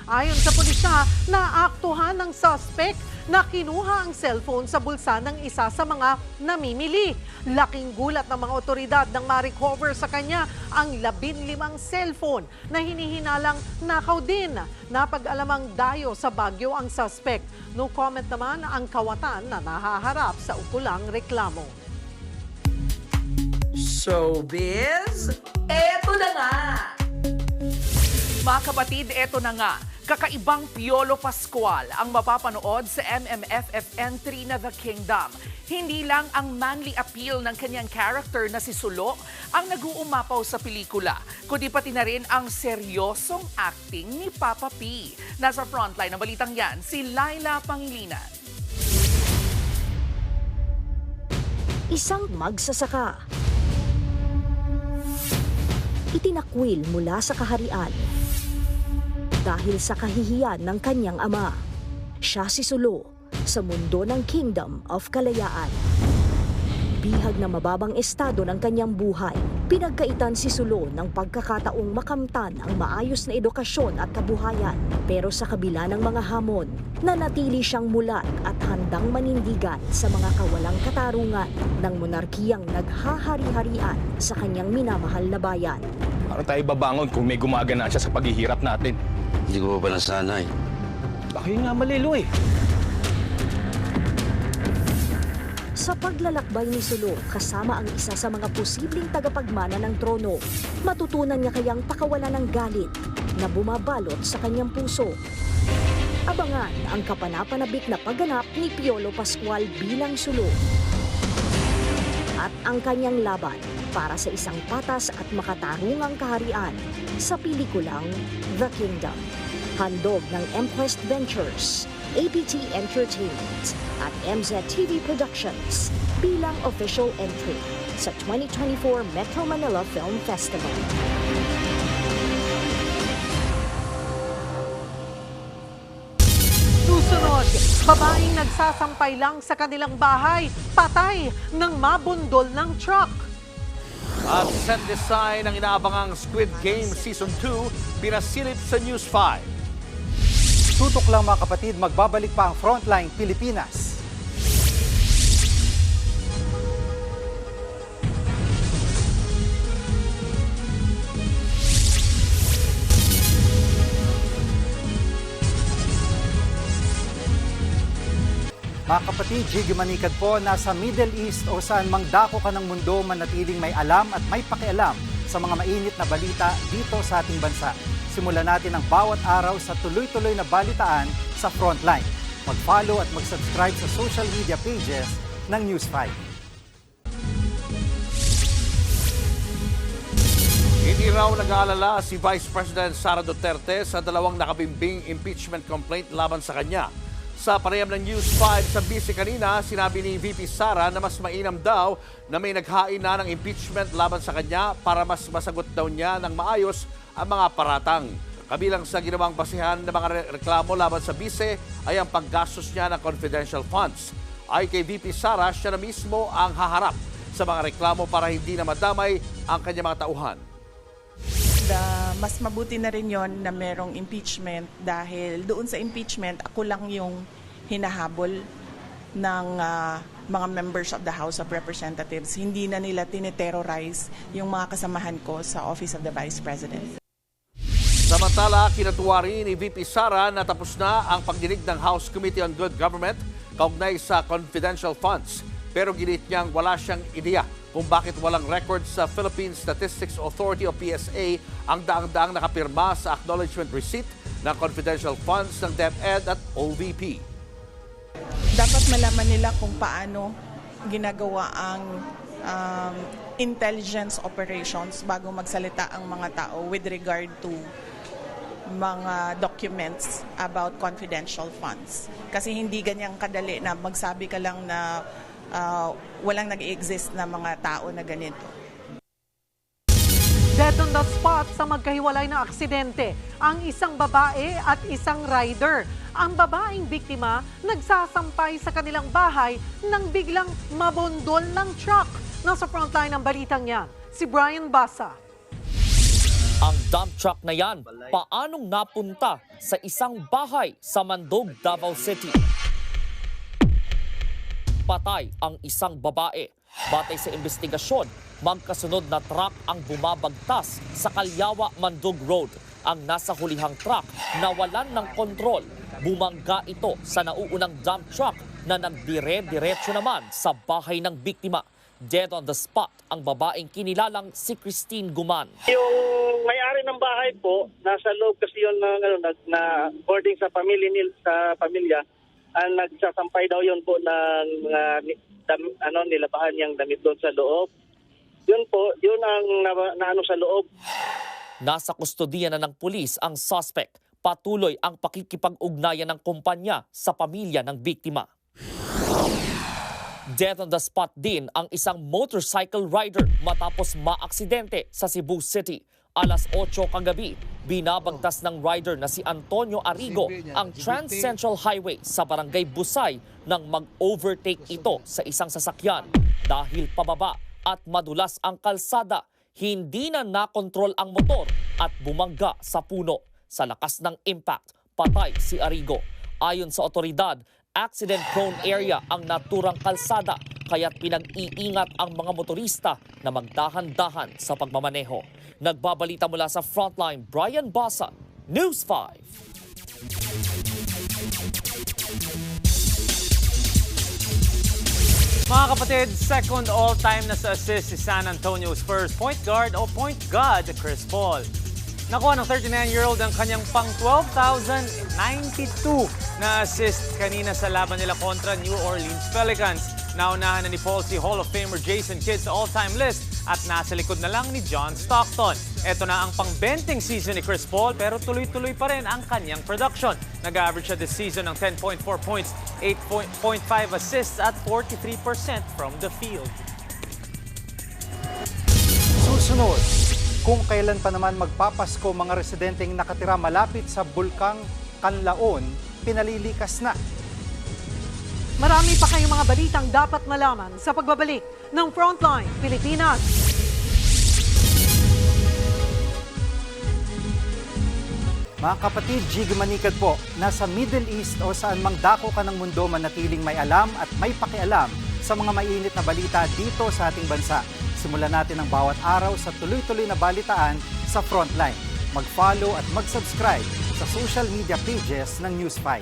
Speaker 1: Ayon sa pulisya, naaktuhan ng suspect na kinuha ang cellphone sa bulsa ng isa sa mga namimili. Laking gulat ng mga otoridad nang ma-recover sa kanya ang 15 cellphone na hinihinalang nakaw din. Napag-alamang dayo sa Baguio ang suspect. No comment naman ang kawatan na nahaharap sa ukulang reklamo.
Speaker 2: Showbiz, eto na nga! Mga kapatid, eto na nga. Kakaibang Piolo Pascual ang mapapanood sa MMFFN3 na The Kingdom. Hindi lang ang manly appeal ng kanyang character na si Sulo ang nag-uumapaw sa pelikula, kundi pati na rin ang seryosong acting ni Papa P. Nasa frontline ng balitang yan, si Laila Pangilinan.
Speaker 8: Isang magsasaka. Itinakwil mula sa kaharian dahil sa kahihiyan ng kanyang ama. Siya si Sulo sa mundo ng Kingdom of Kalayaan. Bihag na mababang estado ng kanyang buhay, pinagkaitan si Sulo ng pagkakataong makamtan ang maayos na edukasyon at kabuhayan. Pero sa kabila ng mga hamon, nanatili siyang mulat at handang manindigan sa mga kawalang katarungan ng monarkiyang naghahari-harian sa kanyang minamahal na bayan.
Speaker 20: Paano tayo babangon kung may gumagana siya sa paghihirap natin?
Speaker 11: Hindi ko pa nasanay.
Speaker 20: Baka yun nga malilo eh.
Speaker 8: Sa paglalakbay ni Sulo kasama ang isa sa mga posibleng tagapagmana ng trono, matutunan niya kayang pakawalan ng galit na bumabalot sa kanyang puso. Abangan ang kapanapanabik na pagganap ni Piolo Pascual bilang Sulo at ang kanyang laban para sa isang patas at makatarungang kaharian sa pelikulang The Kingdom. Handog ng MQuest Ventures, APT Entertainment at MZTV Productions bilang official entry sa 2024 Metro Manila Film Festival.
Speaker 1: Susunod, babaeng nagsasampay lang sa kanilang bahay, patay ng mabundol ng truck.
Speaker 3: At set design ng inaabangang Squid Game Season 2, pinasilip sa News 5.
Speaker 4: Tutok lang mga kapatid, magbabalik pa ang Frontline Pilipinas. Mga kapatid, Jiggy Manikad po, nasa Middle East o saan mang dako ka ng mundo, manatiling may alam at may pakialam sa mga mainit na balita dito sa ating bansa. Simulan natin ang bawat araw sa tuloy-tuloy na balitaan sa Frontline. Mag-follow at mag-subscribe sa social media pages ng News 5.
Speaker 3: Hindi raw nag-aalala si Vice President Sara Duterte sa dalawang nakabimbing impeachment complaint laban sa kanya. Sa panayam ng News 5 sa BC kanina, sinabi ni VP Sara na mas mainam daw na may naghain na ng impeachment laban sa kanya para mas masagot daw niya ng maayos ang mga paratang. Kabilang sa ginawang basihan ng mga reklamo laban sa BC ay ang paggastos niya ng confidential funds. Ay kay VP Sara, siya na mismo ang haharap sa mga reklamo para hindi na madamay ang kanyang mga tauhan.
Speaker 21: Mas mabuti na rin yon na merong impeachment dahil doon sa impeachment, ako lang yung hinahabol ng mga members of the House of Representatives. Hindi na nila tineterrorize yung mga kasamahan ko sa Office of the Vice President.
Speaker 3: Samantala, kinatuwa rin ni VP Sara na tapos na ang pagdinig ng House Committee on Good Government kaugnay sa confidential funds. Pero ginit niyang wala siyang ideya kung bakit walang record sa Philippine Statistics Authority o PSA ang daang-daang nakapirma sa acknowledgement receipt ng confidential funds ng DepEd at OVP.
Speaker 21: Dapat malaman nila kung paano ginagawa ang intelligence operations bago magsalita ang mga tao with regard to mga documents about confidential funds. Kasi hindi ganyang kadali na magsabi ka lang na walang nag-exist na mga tao na ganito.
Speaker 1: Dead on the spot sa magkahiwalay na aksidente, ang isang babae at isang rider. Ang babaeng biktima nagsasampay sa kanilang bahay nang biglang mabundol ng truck. Nasa frontline ng balitang yan, si Brian Basa.
Speaker 7: Ang dump truck na yan, paanong napunta sa isang bahay sa Mandog, Davao City? Patay ang isang babae. Batay sa investigasyon, magkasunod na truck ang bumabagtas sa Kalyawa, Mandog Road. Ang nasa hulihang truck nawalan ng kontrol. Bumangga ito sa nauunang dump truck na nagdire-diretso naman sa bahay ng biktima. Dead on the spot ang babaeng kinilalang si Christine Guman.
Speaker 9: Yung may-ari ng bahay po, nasa loob kasi yun na boarding sa pamilya, ang nagsasampay daw yun po ng nilabahan niyang damit doon sa loob. Yun po, yun ang naano sa loob.
Speaker 7: Nasa kustodiya na ng pulis ang suspect. Patuloy ang pakikipag-ugnayan ng kumpanya sa pamilya ng biktima. Death on the spot din ang isang motorcycle rider matapos maaksidente sa Cebu City. Alas 8 kagabi, binabagtas ng rider na si Antonio Arrigo ang Trans Central Highway sa Barangay Busay nang mag-overtake ito sa isang sasakyan. Dahil pababa at madulas ang kalsada, hindi na nakontrol ang motor at bumangga sa puno. Sa lakas ng impact, patay si Arrigo. Ayon sa otoridad, accident-prone area ang naturang kalsada kaya't pinag-iingat ang mga motorista na magdahan-dahan sa pagmamaneho. Nagbabalita mula sa Frontline, Brian Basa, News 5.
Speaker 5: Mga kapatid, second all-time na sa assist si San Antonio's first point guard o point guard, Chris Paul. Nakuha ng 39-year-old ang kanyang pang 12,092 na assist kanina sa laban nila kontra New Orleans Pelicans. Naunahan na ni Paul si Hall of Famer Jason Kidd sa all-time list at nasa likod na lang ni John Stockton. Ito na ang pang-20th season ni Chris Paul pero tuloy-tuloy pa rin ang kanyang production. Nag-average siya this season ng 10.4 points, 8.5 assists at 43% from the field.
Speaker 4: Susunod, kung kailan pa naman magpapasko mga residenteng nakatira malapit sa Bulkang Kanlaon, pinalilikas na.
Speaker 1: Marami pa kayong mga balitang dapat malaman sa pagbabalik ng Frontline Pilipinas.
Speaker 4: Mga kapatid, Jiggy Manikad po, nasa Middle East o saan mang dako ka ng mundo manatiling may alam at may pakialam sa mga mainit na balita dito sa ating bansa. Simulan natin ang bawat araw sa tuloy-tuloy na balitaan sa Frontline. Mag-follow at mag-subscribe sa social media pages ng News 5.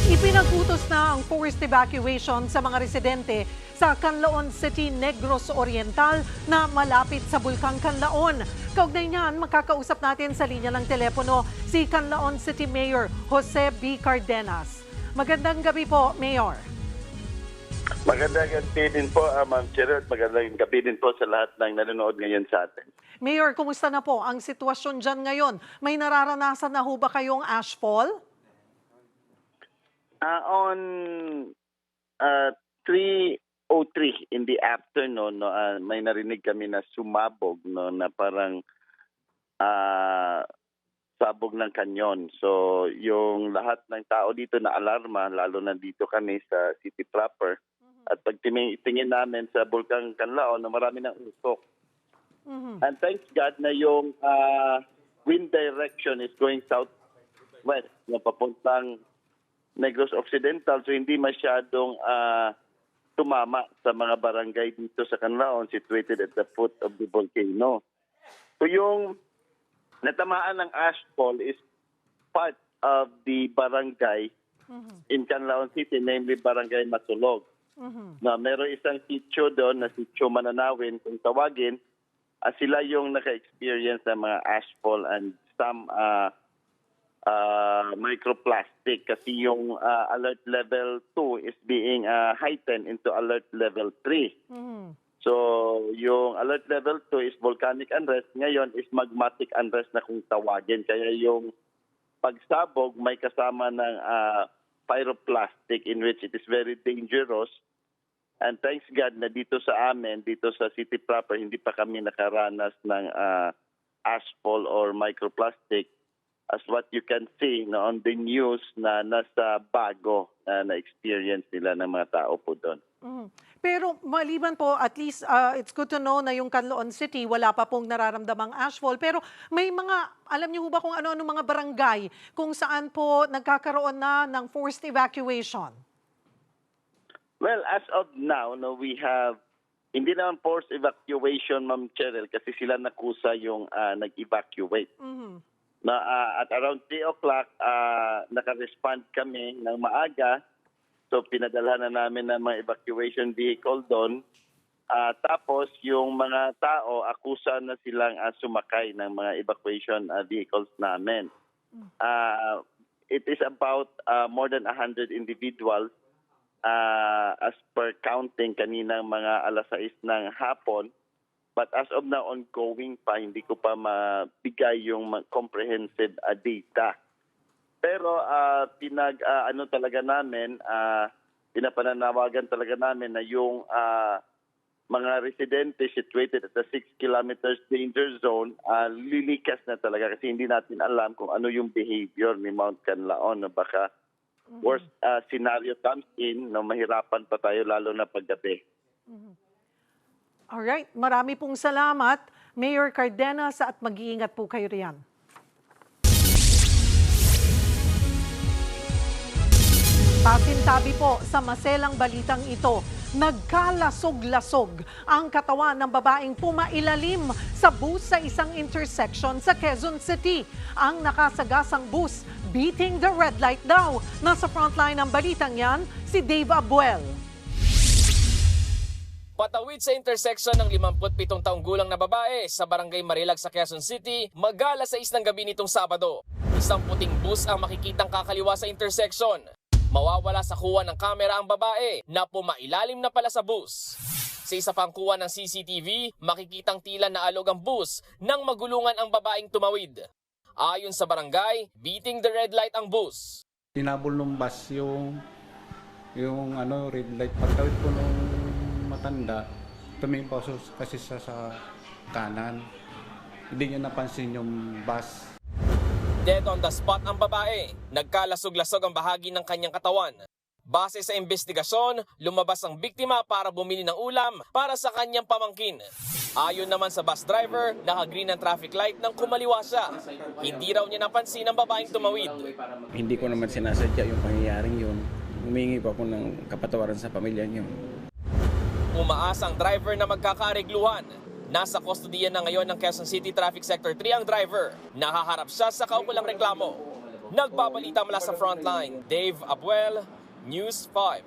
Speaker 1: Ipinag-utos na ang forced evacuation sa mga residente sa Canlaon City, Negros Oriental na malapit sa Bulkang Canlaon. Kaugnay niyan, makakausap natin sa linya ng telepono si Canlaon City Mayor Jose B. Cardenas. Magandang gabi po, Mayor.
Speaker 12: Magandang gabi din po, Ma'am Gerard. Magandang gabi din po sa lahat ng nanonood ngayon sa atin.
Speaker 1: Mayor, kumusta na po ang sitwasyon dyan ngayon? May nararanasan na ho ba kayong ashfall?
Speaker 12: On 3:03 in the afternoon, may narinig kami na sumabog, na parang sabog ng kanyon. So yung lahat ng tao dito na alarma, lalo na dito kami sa city proper. At pag tingin namin sa Bulkang Canlaon, na marami ng usok. And thanks God na yung wind direction is going southwest, na papuntang Negros Occidental. So hindi masyadong tumama sa mga barangay dito sa Canlaon situated at the foot of the volcano. So yung natamaan ng ashfall is part of the barangay in Canlaon City, namely Barangay Masulog. Na meron isang sitio doon na sitio Mananawin kung tawagin, sila yung naka-experience ng mga ashfall and some microplastic kasi yung alert level 2 is being heightened into alert level 3. So yung alert level 2 is volcanic unrest, ngayon is magmatic unrest na kung tawagin. Kaya yung pagsabog may kasama ng pyroplastic in which it is very dangerous. And thanks God na dito sa amin, dito sa city proper, hindi pa kami nakaranas ng ashfall or microplastic. as what you can see on the news na nasa bago na experience nila ng mga tao po doon.
Speaker 1: Pero maliban po, at least it's good to know na yung Canlaon City, wala pa pong nararamdamang ashfall. Pero may mga, alam niyo ba kung ano-ano mga barangay kung saan po nagkakaroon na ng forced evacuation?
Speaker 12: Well, as of now, we have, hindi naman forced evacuation, Ma'am Cheryl, kasi sila nakusa yung nag-evacuate. At around 3 o'clock, naka-respond kami ng maaga. So pinadala na namin ng mga evacuation vehicle doon. Tapos yung mga tao, akusa na silang sumakay ng mga evacuation vehicles namin. It is about more than 100 individuals as per counting kaninang mga 6:00 ng hapon. But as of now, ongoing pa, hindi ko pa mabigay yung comprehensive data. Pero talaga namin, pinapananawagan talaga namin na yung mga residente situated at the 6 kilometers danger zone, lilikas na talaga kasi hindi natin alam kung ano yung behavior ni Mount Canlaon. Baka worst scenario comes in, mahirapan pa tayo lalo na paggabi.
Speaker 1: Alright, marami pong salamat, Mayor Cardenas, at mag-iingat po kayo riyan. Pasintabi po sa maselang balitang ito, nagkalasog-lasog ang katawan ng babaeng pumailalim sa bus sa isang intersection sa Quezon City. Ang nakasagasang bus, beating the red light daw. Nasa frontline ng balitang yan, si Dave Abuel.
Speaker 7: Patawid sa intersection ng 57 taong gulang na babae sa Barangay Marilag sa Quezon City, mag-alas 6 ng gabi nitong Sabado. Isang puting bus ang makikitang kakaliwa sa intersection. Mawawala sa kuha ng kamera ang babae na pumailalim na pala sa bus. Sa isa pang kuha ng CCTV, makikitang tila na alog ang bus nang magulungan ang babaeng tumawid. Ayon sa barangay, beating the red light ang bus.
Speaker 10: Tinabol ng bus yung red light. Pagtawid po nung matanda, tumingin po kasi sa kanan. Hindi niya napansin yung bus.
Speaker 7: Dead on the spot ang babae. Nagkalasog-lasog ang bahagi ng kanyang katawan. Base sa investigasyon, lumabas ang biktima para bumili ng ulam para sa kanyang pamangkin. Ayon naman sa bus driver, naka-green ang traffic light nang kumaliwa siya. Hindi raw niya napansin ang babaeng tumawid.
Speaker 13: Hindi ko naman sinasadya yung pangyayaring yun. Humingi po ako ng kapatawaran sa pamilya niyo.
Speaker 7: Umaasa ang driver na magkakaregluhan. Nasa kustodiya na ngayon ng Quezon City Traffic Sector 3 ang driver. Nahaharap siya sa kaukulang reklamo. Nagbabalita mula sa frontline, Dave Abuel, News 5.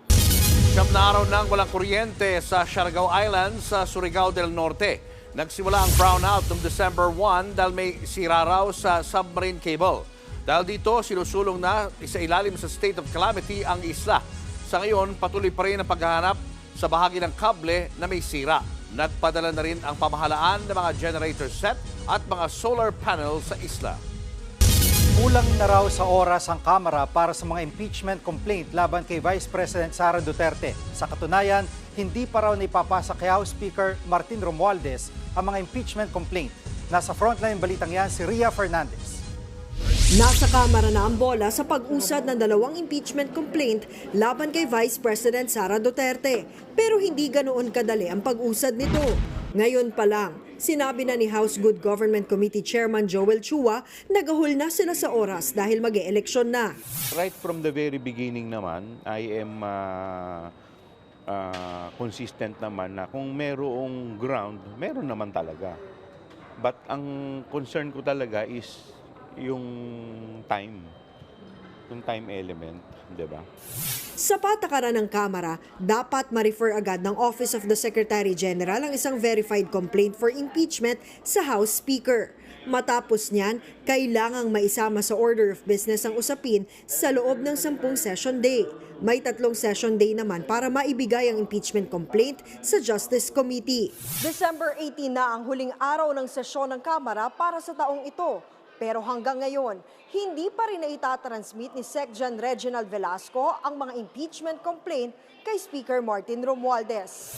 Speaker 3: 9 na araw nang walang kuryente sa Siargao Island sa Surigao del Norte. Nagsimula ang brownout noong December 1 dahil may sira raw sa submarine cable. Dahil dito, sinusulong na sa ilalim sa state of calamity ang isla. Sa ngayon, patuloy pa rin ang paghahanap sa bahagi ng kable na may sira. Nagpadala na rin ang pamahalaan ng mga generator set at mga solar panel sa isla.
Speaker 4: Kulang na raw sa oras ang Kamara para sa mga impeachment complaint laban kay Vice President Sara Duterte. Sa katunayan, hindi pa raw naipapasa kay House Speaker Martin Romualdez ang mga impeachment complaint. Nasa frontline balitang yan si Ria Fernandez.
Speaker 15: Nasa Kamara na ang bola sa pag-usad ng 2 impeachment complaint laban kay Vice President Sara Duterte. Pero hindi ganoon kadali ang pag-usad nito. Ngayon pa lang, sinabi na ni House Good Government Committee Chairman Joel Chua, nagahol na sila sa oras dahil mag-e-eleksyon na.
Speaker 22: Right from the very beginning naman, I am consistent naman na kung merong ground, meron naman talaga. But ang concern ko talaga is yung time element, di ba?
Speaker 15: Sa patakaran ng Kamara, dapat ma-refer agad ng Office of the Secretary General ang isang verified complaint for impeachment sa House Speaker. Matapos niyan, kailangang maisama sa order of business ang usapin sa loob ng 10 session day. May 3 session day naman para maibigay ang impeachment complaint sa Justice Committee.
Speaker 23: December 18 na ang huling araw ng sesyon ng Kamara para sa taong ito. Pero hanggang ngayon, hindi pa rin naitatransmit ni SecGen Reginald Velasco ang mga impeachment complaint kay Speaker Martin Romualdez.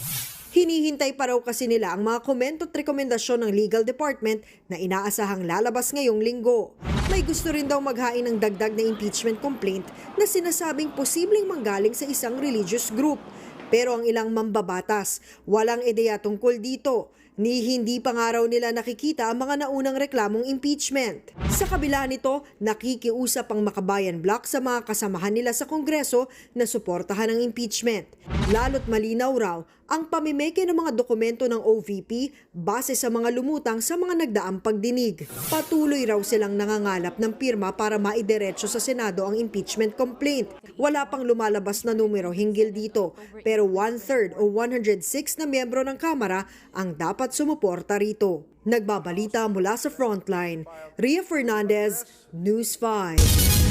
Speaker 15: Hinihintay pa raw kasi nila ang mga komento at rekomendasyon ng Legal Department na inaasahang lalabas ngayong linggo. May May gusto rin daw maghain ng dagdag na impeachment complaint na sinasabing posibleng manggaling sa isang religious group. Pero ang ilang mambabatas, walang ideya tungkol dito. Ni hindi pa nga raw nila nakikita ang mga naunang reklamong impeachment. Sa kabila nito, nakikiusap ang Makabayan Bloc sa mga kasamahan nila sa Kongreso na suportahan ang impeachment. Lalo't malinaw raw ang pamimeke ng mga dokumento ng OVP base sa mga lumutang sa mga nagdaang pagdinig. Patuloy raw silang nangangalap ng pirma para maidiretso sa Senado ang impeachment complaint. Wala pang lumalabas na numero hinggil dito, pero 1/3 o 106 na miyembro ng Kamara ang dapat sumuporta rito. Nagbabalita mula sa Frontline, Ria Fernandez, News 5.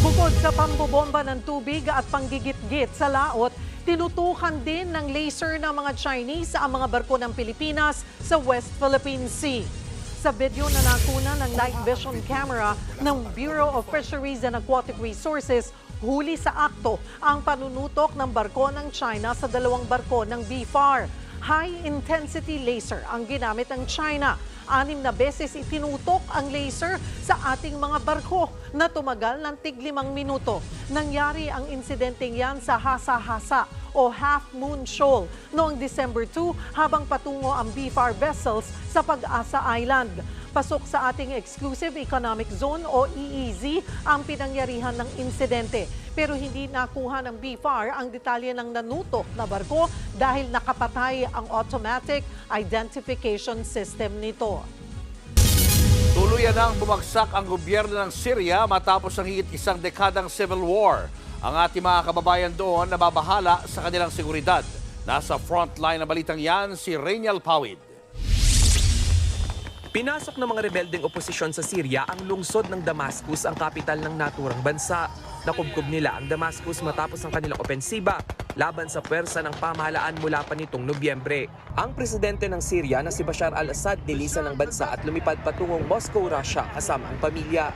Speaker 1: Bukod sa pambobomba ng tubig at panggigit-git sa laot, tinutukan din ng laser ng mga Chinese ang mga barko ng Pilipinas sa West Philippine Sea. Sa video na nakuna ng night vision camera ng Bureau of Fisheries and Aquatic Resources, huli sa akto ang panunutok ng barko ng China sa dalawang barko ng BFAR. High-intensity laser ang ginamit ng China. 6 na beses itinutok ang laser sa ating mga barko na tumagal ng tig-5 minuto. Nangyari ang insidenteng yan sa Hasa-Hasa o Half Moon Shoal noong December 2 habang patungo ang BFAR vessels sa Pag-asa Island. Pasok sa ating Exclusive Economic Zone o EEZ ang pinangyarihan ng insidente. Pero hindi nakuha ng BFAR ang detalye ng nanutok na barko dahil nakapatay ang automatic identification system nito.
Speaker 3: Tuluyan nang bumagsak ang gobyerno ng Syria matapos ang higit isang dekadang civil war. Ang ating mga kababayan doon nababahala sa kanilang seguridad. Nasa frontline na balitang yan si Reynal Pawid.
Speaker 14: Pinasok ng mga rebeldeng oposisyon sa Syria ang lungsod ng Damascus, ang kapital ng naturang bansa. Nakubkob nila ang Damascus matapos ang kanilang opensiba laban sa pwersa ng pamahalaan mula pa nitong Nobyembre. Ang presidente ng Syria na si Bashar al-Assad nilisan ng bansa at lumipad patungong Moscow, Russia kasama ang pamilya.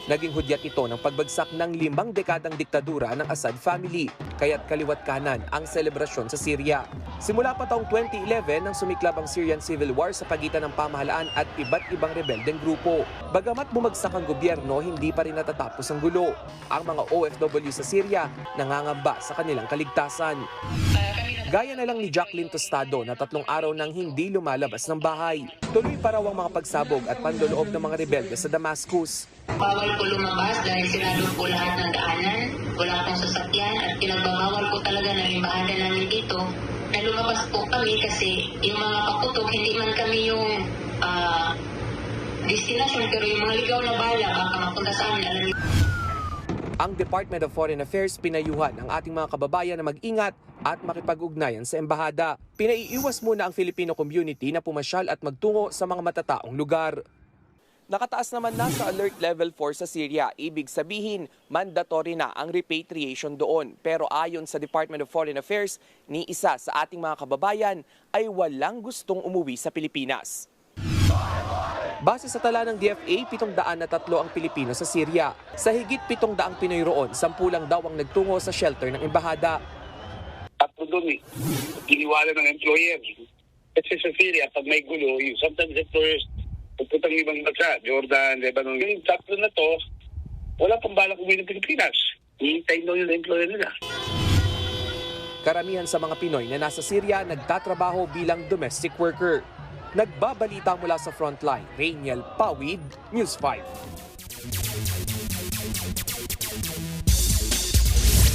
Speaker 14: Naging hudyat ito ng pagbagsak ng 5 dekadang diktadura ng Assad family, kaya't kaliwat kanan ang selebrasyon sa Syria. Simula pa taong 2011 nang sumiklab ang Syrian Civil War sa pagitan ng pamahalaan at iba't ibang rebeldeng grupo. Bagamat bumagsak ang gobyerno, hindi pa rin natatapos ang gulo. Ang mga OFW sa Syria nangangamba sa kanilang kaligtasan. Gaya na lang ni Jacqueline Tostado na 3 araw nang hindi lumalabas ng bahay. Tuloy pa raw ang mga pagsabog at panloloob ng mga rebelde sa Damascus.
Speaker 16: Bawal ko lumabas dahil sinado po lahat ng daanan, wala akong sasakyan at pinagbabawal ko talaga na limbahada namin dito. Na lumabas po kami kasi yung mga paputok, hindi man kami yung destination pero yung mga ligaw na bala baka mapunta sa amin.
Speaker 14: Ang Department of Foreign Affairs pinayuhan ang ating mga kababayan na mag-ingat at makipag-ugnayan sa embahada. Pinaiiwas muna ang Filipino community na pumasyal at magtungo sa mga matataong lugar. Nakataas naman na sa Alert Level 4 sa Syria. Ibig sabihin, mandatory na ang repatriation doon. Pero ayon sa Department of Foreign Affairs, ni isa sa ating mga kababayan ay walang gustong umuwi sa Pilipinas. Base sa tala ng DFA, 703 ang Pilipino sa Syria. Sa higit 700 Pinoy roon, 10 lang daw ang nagtungo sa shelter ng embahada.
Speaker 17: Tatlo doon giniwala ng employer. Kasi sa Syria, pag may gulo, sometimes employers pupuntang ibang bansa, Jordan, Lebanon. Yung tatlo na to, wala pang balak umuwi ng Pilipinas. Hihintay daw yung employer nila.
Speaker 14: Karamihan sa mga Pinoy na nasa Syria nagtatrabaho bilang domestic worker. Nagbabalita mula sa Frontline, Reynal Pawid, News 5.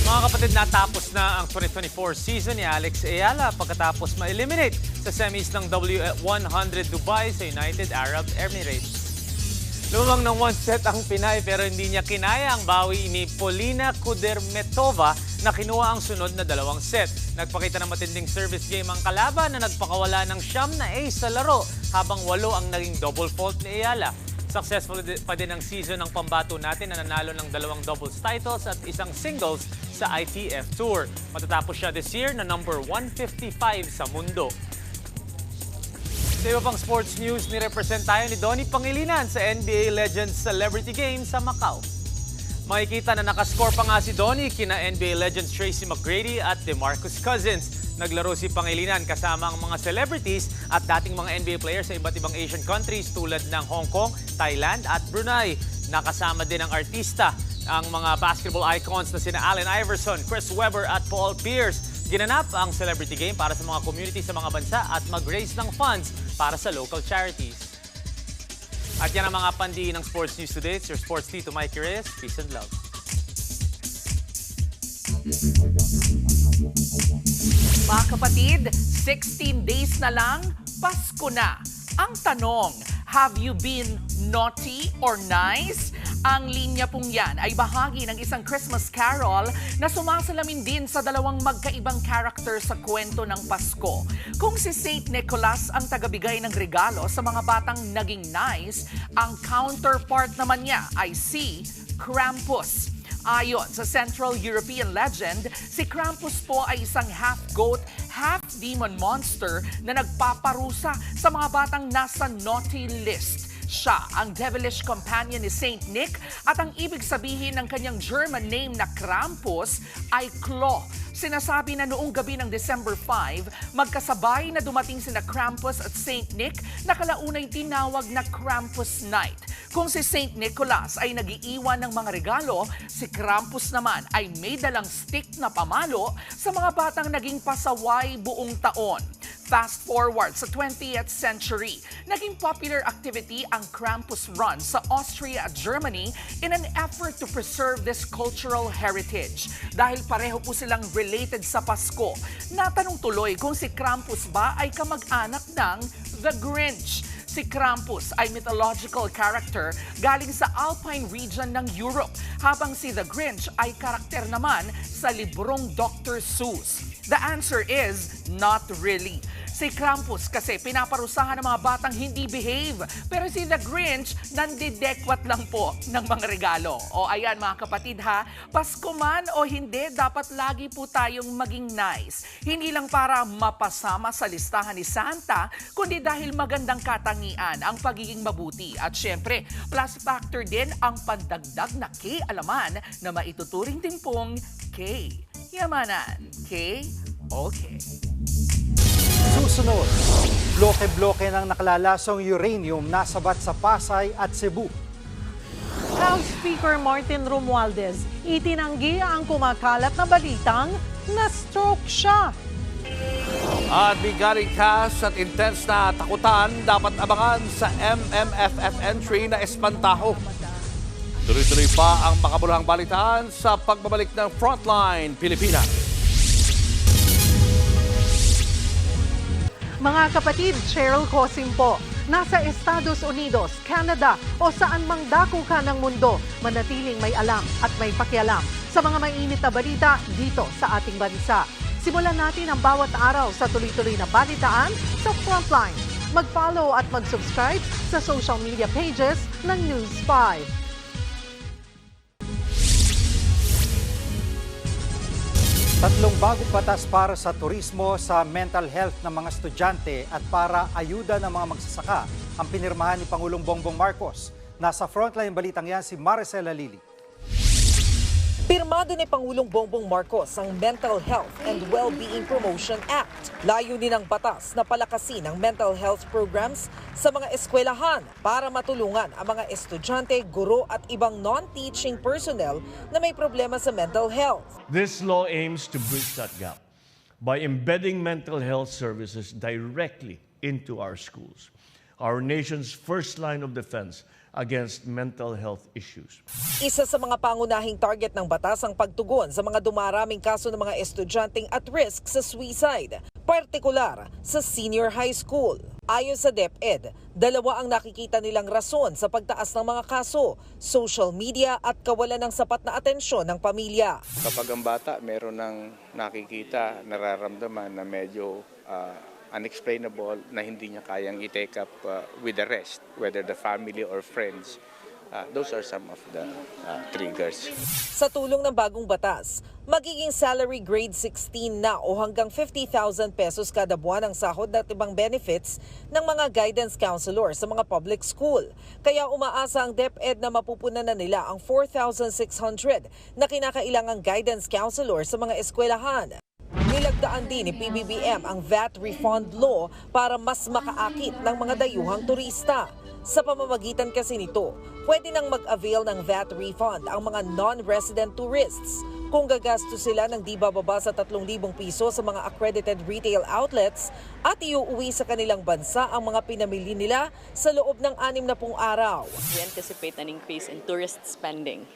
Speaker 5: Mga kapatid, natapos na ang 2024 season ni Alex Ayala pagkatapos ma-eliminate sa semis ng W100 Dubai sa United Arab Emirates. Lumang ng 1 set ang Pinay pero hindi niya kinaya ang bawi ni Polina Kudermetova na kinuha ang sunod na 2 set. Nagpakita ng matinding service game ang kalaban na nagpakawala ng 9 na ace sa laro habang 8 ang naging double fault ni Ayala. Successful pa din ang season ng pambato natin na nanalo ng 2 doubles titles at 1 singles sa ITF Tour. Matatapos siya this year na number 155 sa mundo. Sa iba pang sports news, nirepresent tayo ni Donnie Pangilinan sa NBA Legends Celebrity Game sa Macau. Makikita na nakascore pa nga si Donnie kina NBA Legends Tracy McGrady at DeMarcus Cousins. Naglaro si Pangilinan kasama ang mga celebrities at dating mga NBA players sa iba't ibang Asian countries tulad ng Hong Kong, Thailand at Brunei. Nakasama din ang artista, ang mga basketball icons na sina Allen Iverson, Chris Webber at Paul Pierce. Ginanap ang celebrity game para sa mga community sa mga bansa at mag-raise ng funds para sa local charities. At yan ang mga pandiin ng sports news today. It's your sports tito, Mikey Reyes. Peace and love.
Speaker 2: Mga kapatid, 16 days na lang, Pasko na. Ang tanong, have you been naughty or nice? Ang linya pong yan ay bahagi ng isang Christmas carol na sumasalamin din sa dalawang magkaibang character sa kwento ng Pasko. Kung si Saint Nicholas ang tagabigay ng regalo sa mga batang naging nice, ang counterpart naman niya ay si Krampus. Ayon sa Central European legend, si Krampus po ay isang half-goat, half-demon monster na nagpaparusa sa mga batang nasa naughty list. Siya ang devilish companion ni Saint Nick at ang ibig sabihin ng kanyang German name na Krampus ay claw. Sinasabi na noong gabi ng December 5, magkasabay na dumating sina Krampus at Saint Nick na kalaunay tinawag na Krampus Night. Kung si Saint Nicholas ay nag-iiwan ng mga regalo, si Krampus naman ay may dalang stick na pamalo sa mga batang naging pasaway buong taon. Fast forward sa 20th century, naging popular activity ang Krampus Run sa Austria at Germany in an effort to preserve this cultural heritage. Dahil pareho po silang related sa Pasko, natanong tuloy kung si Krampus ba ay kamag-anak ng The Grinch. Si Krampus ay mythological character galing sa Alpine region ng Europe, habang si The Grinch ay karakter naman sa librong Dr. Seuss. The answer is not really. Si Krampus kasi pinaparusahan ng mga batang hindi behave, pero si The Grinch nandidekwat lang po ng mga regalo. O ayan mga kapatid ha, Pasko man o hindi, dapat lagi po tayong maging nice. Hindi lang para mapasama sa listahan ni Santa, kundi dahil magandang katangian ang pagiging mabuti. At syempre, plus factor din ang pandagdag na K-alaman na maituturing din pong K-yamanan. K-okay.
Speaker 4: Susunod, bloke-bloke ng nakalalasong uranium nasabat sa Pasay at Cebu.
Speaker 1: House Speaker Martin Romualdez itinanggi ang kumakalat na balitang na-stroke siya.
Speaker 3: At bigaring cash at intense na takutan dapat abangan sa MMFF entry na Espantaho. Tuloy-tuloy pa ang makabuluhang balitaan sa pagbabalik ng Frontline Pilipinas.
Speaker 1: Mga kapatid, Cheryl Cosim po. Nasa Estados Unidos, Canada o saan mang dako ka ng mundo, manatiling may alam at may pakialam sa mga mainit na balita dito sa ating bansa. Simulan natin ang bawat araw sa tuloy-tuloy na balitaan sa Frontline. Mag-follow at mag-subscribe sa social media pages ng News 5.
Speaker 4: Tatlong bagong batas para sa turismo, sa mental health ng mga estudyante at para ayuda ng mga magsasaka ang pinirmahan ni Pangulong Bongbong Marcos. Nasa Frontline balitang yan si Maricela Lili.
Speaker 6: Pirmado ni Pangulong Bongbong Marcos ang Mental Health and Wellbeing Promotion Act. Layunin ng batas na palakasin ang mental health programs sa mga eskwelahan para matulungan ang mga estudyante, guro at ibang non-teaching personnel na may problema sa mental health.
Speaker 18: This law aims to bridge that gap by embedding mental health services directly into our schools, our nation's first line of defense against mental health issues.
Speaker 6: Isa sa mga pangunahing target ng batas ang pagtugon sa mga dumaraming kaso ng mga estudyanteng at risk sa suicide, partikular sa senior high school. Ayon sa DepEd, dalawa ang nakikita nilang rason sa pagtaas ng mga kaso, social media at kawalan ng sapat na atensyon ng pamilya.
Speaker 19: Kapag ang bata meron ng nakikita, nararamdaman na medyo unexplainable, na hindi niya kayang i-take up with the rest, whether the family or friends. Those are some of the triggers.
Speaker 6: Sa tulong ng bagong batas, magiging salary grade 16 na o hanggang 50,000 pesos kada buwan ang sahod at ibang benefits ng mga guidance counselor sa mga public school. Kaya umaasa ang DepEd na mapupunan na nila ang 4,600 na kinakailangang guidance counselor sa mga eskwelahan. Nilagdaan din ni PBBM ang VAT refund law para mas makaakit ng mga dayuhang turista. Sa pamamagitan kasi nito, pwede nang mag-avail ng VAT refund ang mga non-resident tourists kung gagasto sila ng di bababa sa 3,000 piso sa mga accredited retail outlets at iuuwi sa kanilang bansa ang mga pinamili nila sa loob ng 60 araw.
Speaker 8: We anticipate an increase in tourist spending,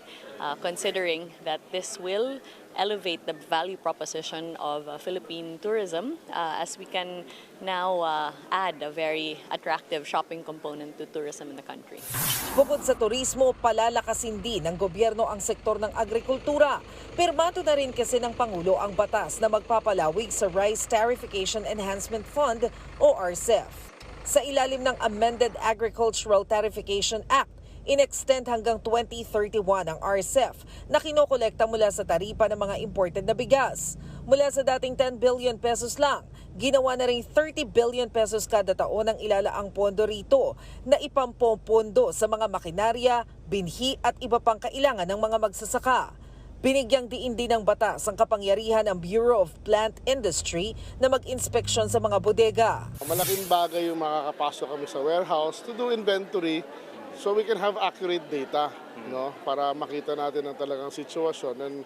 Speaker 8: considering that this will elevate the value proposition of Philippine tourism as we can now add a very attractive shopping component to tourism in the country.
Speaker 6: Bukod sa turismo, palalakasin din ng gobyerno ang sektor ng agrikultura. Pirmato na rin kasi ng Pangulo ang batas na magpapalawig sa Rice Tarification Enhancement Fund o RCEF. Sa ilalim ng Amended Agricultural Tarification Act, in-extend hanggang 2031 ang RCEF na kinokolekta mula sa taripa ng mga imported na bigas. Mula sa dating 10 billion pesos lang, ginawa na rin 30 billion pesos kada taon ang ilalaang pondo rito na ipampopondo sa mga makinarya, binhi at iba pang kailangan ng mga magsasaka. Binigyang diin din ng batas ang kapangyarihan ng Bureau of Plant Industry na mag-inspeksyon sa mga bodega.
Speaker 11: Malaking bagay yung makakapasok kami sa warehouse to do inventory so we can have accurate data, no, para makita natin ang talagang sitwasyon, and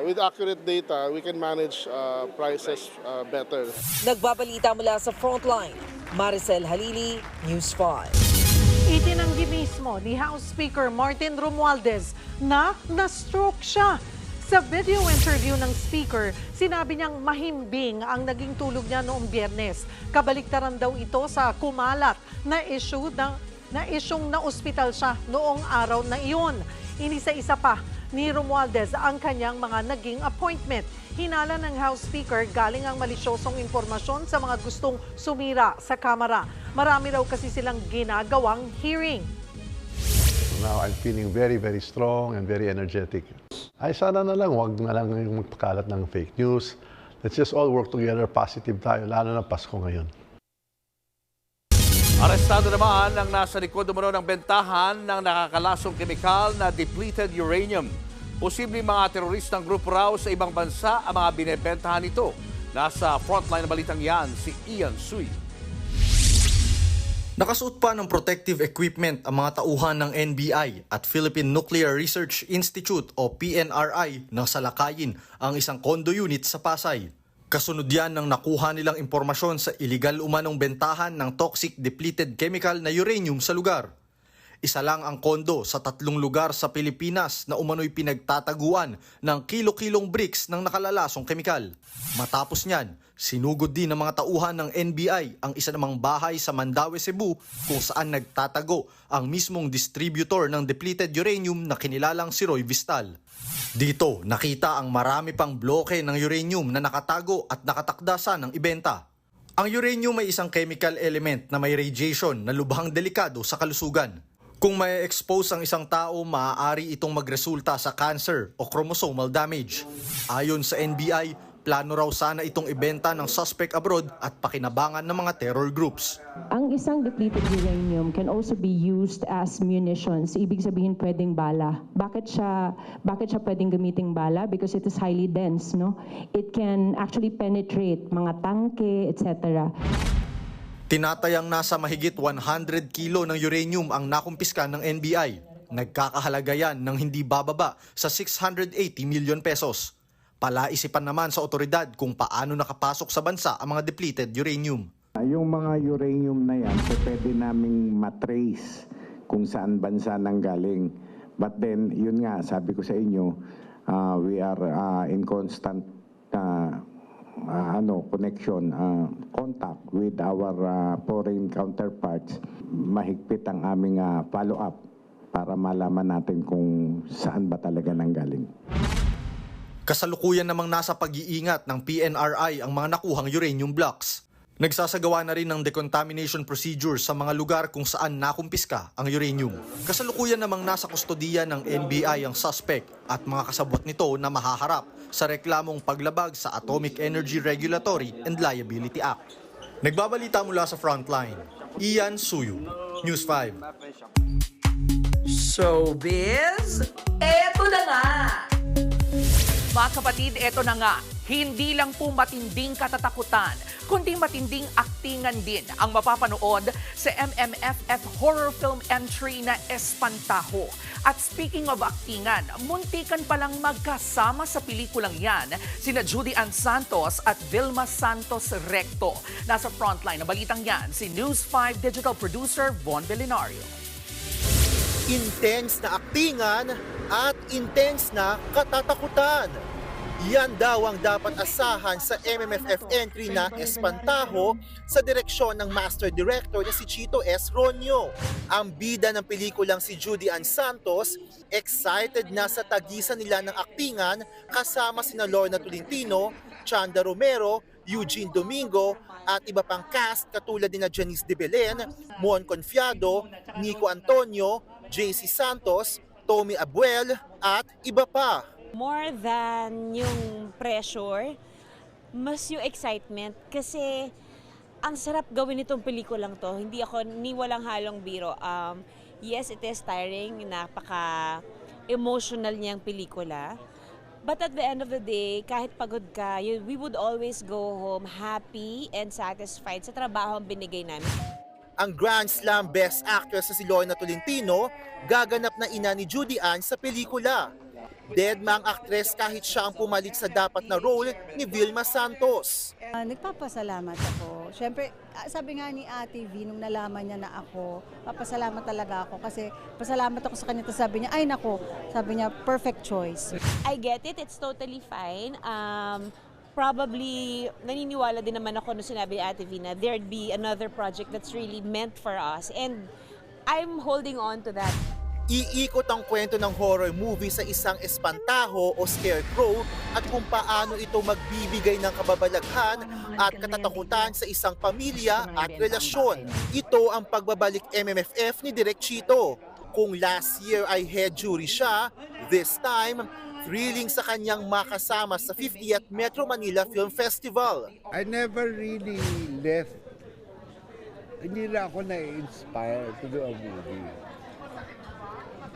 Speaker 11: with accurate data we can manage prices better.
Speaker 6: Nagbabalita mula sa Frontline, Maricel Halili, News 5.
Speaker 1: Itinanggi mismo ni House Speaker Martin Romualdez na na-stroke siya. Sa video interview ng Speaker, sinabi niyang mahimbing ang naging tulog niya noong Biyernes. Kabaliktaran daw ito sa kumalat na isyong na-ospital siya noong araw na iyon. Inisa-isa pa ni Romualdez ang kanyang mga naging appointment. Hinala ng House Speaker galing ang malisyosong impormasyon sa mga gustong sumira sa Kamara. Marami raw kasi silang ginagawang hearing.
Speaker 20: Now I'm feeling very, very strong and very energetic. Ay sana na lang, wag na lang yung magpakalat ng fake news. Let's just all work together, positive tayo, lalo na Pasko ngayon.
Speaker 3: Arestado naman ang nasa likod umano ng bentahan ng nakakalasong kemikal na depleted uranium. Posibleng mga teroristang grupo raw sa ibang bansa ang mga binebentahan nito. Nasa frontline na balitang yan, si Ian Sui.
Speaker 24: Nakasuot pa ng protective equipment ang mga tauhan ng NBI at Philippine Nuclear Research Institute o PNRI na salakayin ang isang condo unit sa Pasay. Kasunod yan ng nakuha nilang impormasyon sa iligal umanong bentahan ng toxic depleted chemical na uranium sa lugar. Isa lang ang kondo sa 3 lugar sa Pilipinas na umano'y pinagtataguan ng kilo-kilong bricks ng nakalalasong kemikal. Matapos niyan, sinugod din ng mga tauhan ng NBI ang isa namang bahay sa Mandaue, Cebu kung saan nagtatago ang mismong distributor ng depleted uranium na kinilalang si Roy Vistal. Dito, nakita ang marami pang bloke ng uranium na nakatago at nakatakda ng ibenta. Ang uranium may isang chemical element na may radiation na lubhang delikado sa kalusugan. Kung may expose ang isang tao, maaari itong magresulta sa cancer o chromosomal damage. Ayon sa NBI, plano raw sana itong ibenta ng suspect abroad at pakinabangan ng mga terror groups.
Speaker 25: Ang isang depleted uranium can also be used as munitions. Ibig sabihin pwedeng bala. Bakit siya pwedeng gamiting bala? Because it is highly dense, no? It can actually penetrate mga tangke, etc.
Speaker 24: Tinatayang nasa mahigit 100 kilo ng uranium ang nakumpiska ng NBI. Nagkakahalaga yan ng hindi bababa sa 680 million pesos. Palaisipan naman sa otoridad kung paano nakapasok sa bansa ang mga depleted uranium.
Speaker 26: Yung mga uranium na yan, pwede naming matrace kung saan bansa nanggaling. But then, yun nga, sabi ko sa inyo, we are in constant connection, contact with our foreign counterparts. Mahigpit ang aming follow-up para malaman natin kung saan ba talaga nanggaling.
Speaker 24: Kasalukuyan namang nasa pag-iingat ng PNRI ang mga nakuhang uranium blocks. Nagsasagawa na rin ng decontamination procedures sa mga lugar kung saan nakumpiska ang uranium. Kasalukuyan namang nasa kustodiya ng NBI ang suspect at mga kasabwat nito na mahaharap sa reklamong paglabag sa Atomic Energy Regulatory and Liability Act. Nagbabalita mula sa Frontline, Ian Suyu, News 5.
Speaker 2: Showbiz, eto na nga! Mga kapatid, eto na nga. Hindi lang po matinding katatakutan, kundi matinding aktingan din ang mapapanood sa MMFF horror film entry na Espantaho. At speaking of aktingan, muntikan palang magkasama sa pelikulang yan sina Judy Ann Santos at Vilma Santos Recto. Nasa frontline na balitang yan si News 5 digital producer Von Belinario.
Speaker 7: Intense na aktingan at intense na katatakutan. Yan daw ang dapat asahan sa MMFF entry na Espantaho sa direksyon ng Master Director na si Chito S. Ronyo. Ang bida ng pelikulang si Judy Ann Santos, excited na sa tagisan nila ng aktingan kasama sina Lorna Tolentino, Chanda Romero, Eugene Domingo at iba pang cast katulad ni Janice de Belen, Mon Confiado, Nico Antonio, JC Santos, Tommy Abuel at iba pa.
Speaker 9: More than yung pressure, mas yung excitement kasi ang sarap gawin itong pelikulang to. Hindi ako ni walang halong biro. Yes, it is tiring, napaka-emotional niyang pelikula. But at the end of the day, kahit pagod ka, we would always go home happy and satisfied sa trabaho ang binigay namin.
Speaker 7: Ang Grand Slam Best Actress na si Lorna Tolentino, gaganap na ina ni Judy Ann sa pelikula. Deadma ang aktres kahit siya ang pumalit sa dapat na role ni Vilma Santos.
Speaker 10: Nagpapasalamat ako. Siyempre, sabi nga ni Ate V, nung nalaman niya na ako, papasalamat talaga ako kasi pasalamat ako sa kanya. Tapos sabi niya, ay nako, sabi niya, perfect choice.
Speaker 9: I get it, it's totally fine. Probably, naniniwala din naman ako nung sinabi ni Ate V na there'd be another project that's really meant for us. And I'm holding on to that.
Speaker 7: Iikot ang kwento ng horror movie sa isang espantaho o scarecrow at kung paano ito magbibigay ng kababalaghan at katatakutan sa isang pamilya at relasyon. Ito ang pagbabalik MMFF ni Direk Chito. Kung last year ay head jury siya, this time, thrilling sa kanyang makasama sa 50th Metro Manila Film Festival.
Speaker 12: I never really left, hindi na ako na-inspire to do a movie.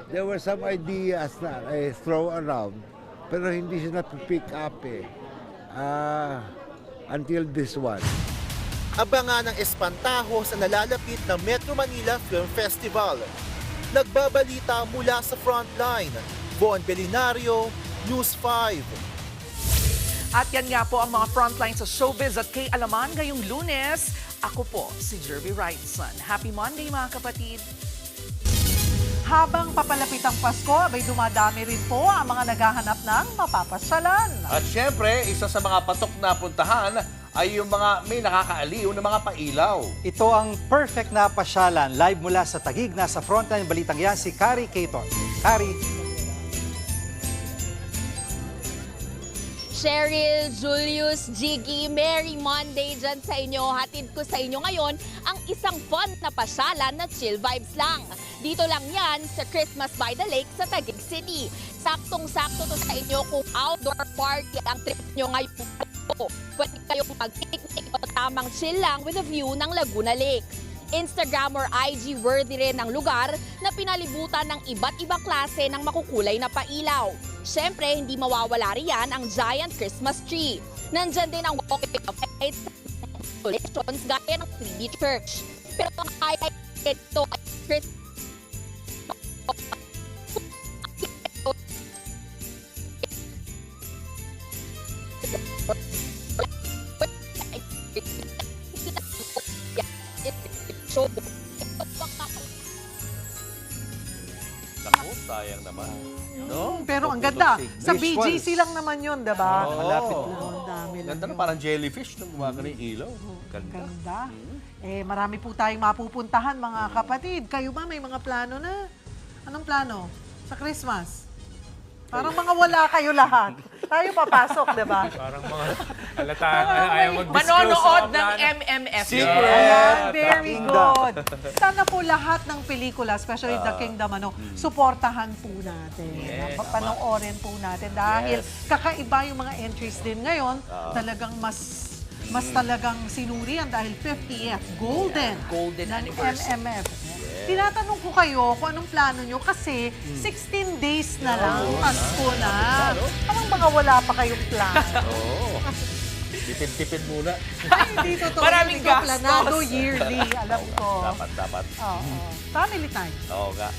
Speaker 12: There were some ideas na I throw around, pero hindi siya na-pick up until this one.
Speaker 7: Abangan ang Espantaho sa nalalapit na Metro Manila Film Festival. Nagbabalita mula sa frontline, Von Belinario, News 5.
Speaker 2: At yan nga po ang mga frontline sa showbiz at kay Alaman ngayong Lunes. Ako po si Jerby Wrightson. Happy Monday mga kapatid!
Speaker 1: Habang papalapit ang Pasko, abay dumadami rin po ang mga naghahanap ng mapapasyalan.
Speaker 3: At syempre, isa sa mga patok na puntahan ay yung mga may nakakaaliw na mga pailaw.
Speaker 4: Ito ang perfect na pasyalan. Live mula sa Taguig, nasa frontline balitang yan si Kari Caton. Kari.
Speaker 13: Cheryl, Julius, Jiggy, Merry Monday dyan sa inyo. Hatid ko sa inyo ngayon ang isang fun na pasyalan na chill vibes lang. Dito lang yan sa Christmas by the Lake sa Taguig City. Saktong-sakto to sa inyo kung outdoor party ang trip nyo ngayon. Pwede kayong mag-picnic o tamang chill lang with a view ng Laguna Lake. Instagram or IG worthy rin ang lugar na pinalibutan ng iba't ibang klase ng makukulay na pailaw. Siyempre, hindi mawawala riyan ang giant Christmas tree. Nandyan din ang walking of lights, installations gaya ng 3D church. Pero ang highlight ito ay Christmas.
Speaker 3: Naku, sayang naman. No?
Speaker 1: Pero ang ganda. Sa BGC lang naman yun, diba?
Speaker 3: Malapit
Speaker 1: lang. Ang dami lang.
Speaker 3: Ganda na, parang jellyfish nung gumagana yung ilaw.
Speaker 1: Ganda. Marami po tayong mapupuntahan, mga kapatid. Kayo ba, may mga plano na? Anong plano? Sa Christmas? Parang mga wala kayo lahat. Tayo papasok, di ba?
Speaker 5: Parang mga alataan, ayaw mag-disclose.
Speaker 2: Manonood ng MMF.
Speaker 1: Ayan, very good. Sana po lahat ng pelikula, especially The Kingdom, suportahan po natin. Panoorin po natin. Dahil kakaiba yung mga entries din ngayon, talagang mas talagang sinurian dahil 50th Golden
Speaker 2: Anniversary.
Speaker 1: MMF. Tinatanong ko kayo kung anong plano nyo kasi 16 days na lang, Pasko na. Parang mga wala pa kayong plano.
Speaker 3: Tipid-tipid muna.
Speaker 1: Ay, hindi totoo.
Speaker 2: Maraming
Speaker 1: Ito, planado
Speaker 2: gastos.
Speaker 1: yearly, alam ko.
Speaker 3: Dapat.
Speaker 1: Oo. Family time.
Speaker 3: Oo nga.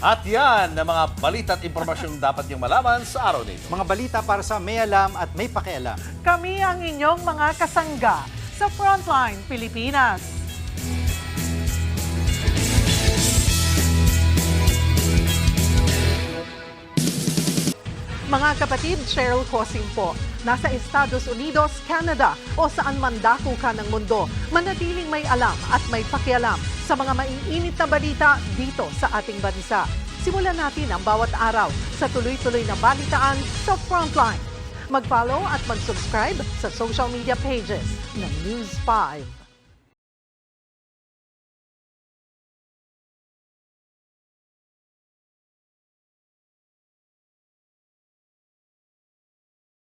Speaker 3: At yan ang mga balita at impormasyong dapat niyong malaman sa araw nito.
Speaker 4: Mga balita para sa may alam at may pakialam.
Speaker 1: Kami ang inyong mga kasangga sa Frontline Pilipinas. Mga kapatid, Cheryl Cosing po. Nasa Estados Unidos, Canada o saan man dako ka ng mundo, manatiling may alam at may pakialam sa mga maiinit na balita dito sa ating bansa. Simulan natin ang bawat araw sa tuloy-tuloy na balitaan sa Frontline. Mag-follow at mag-subscribe sa social media pages ng News 5.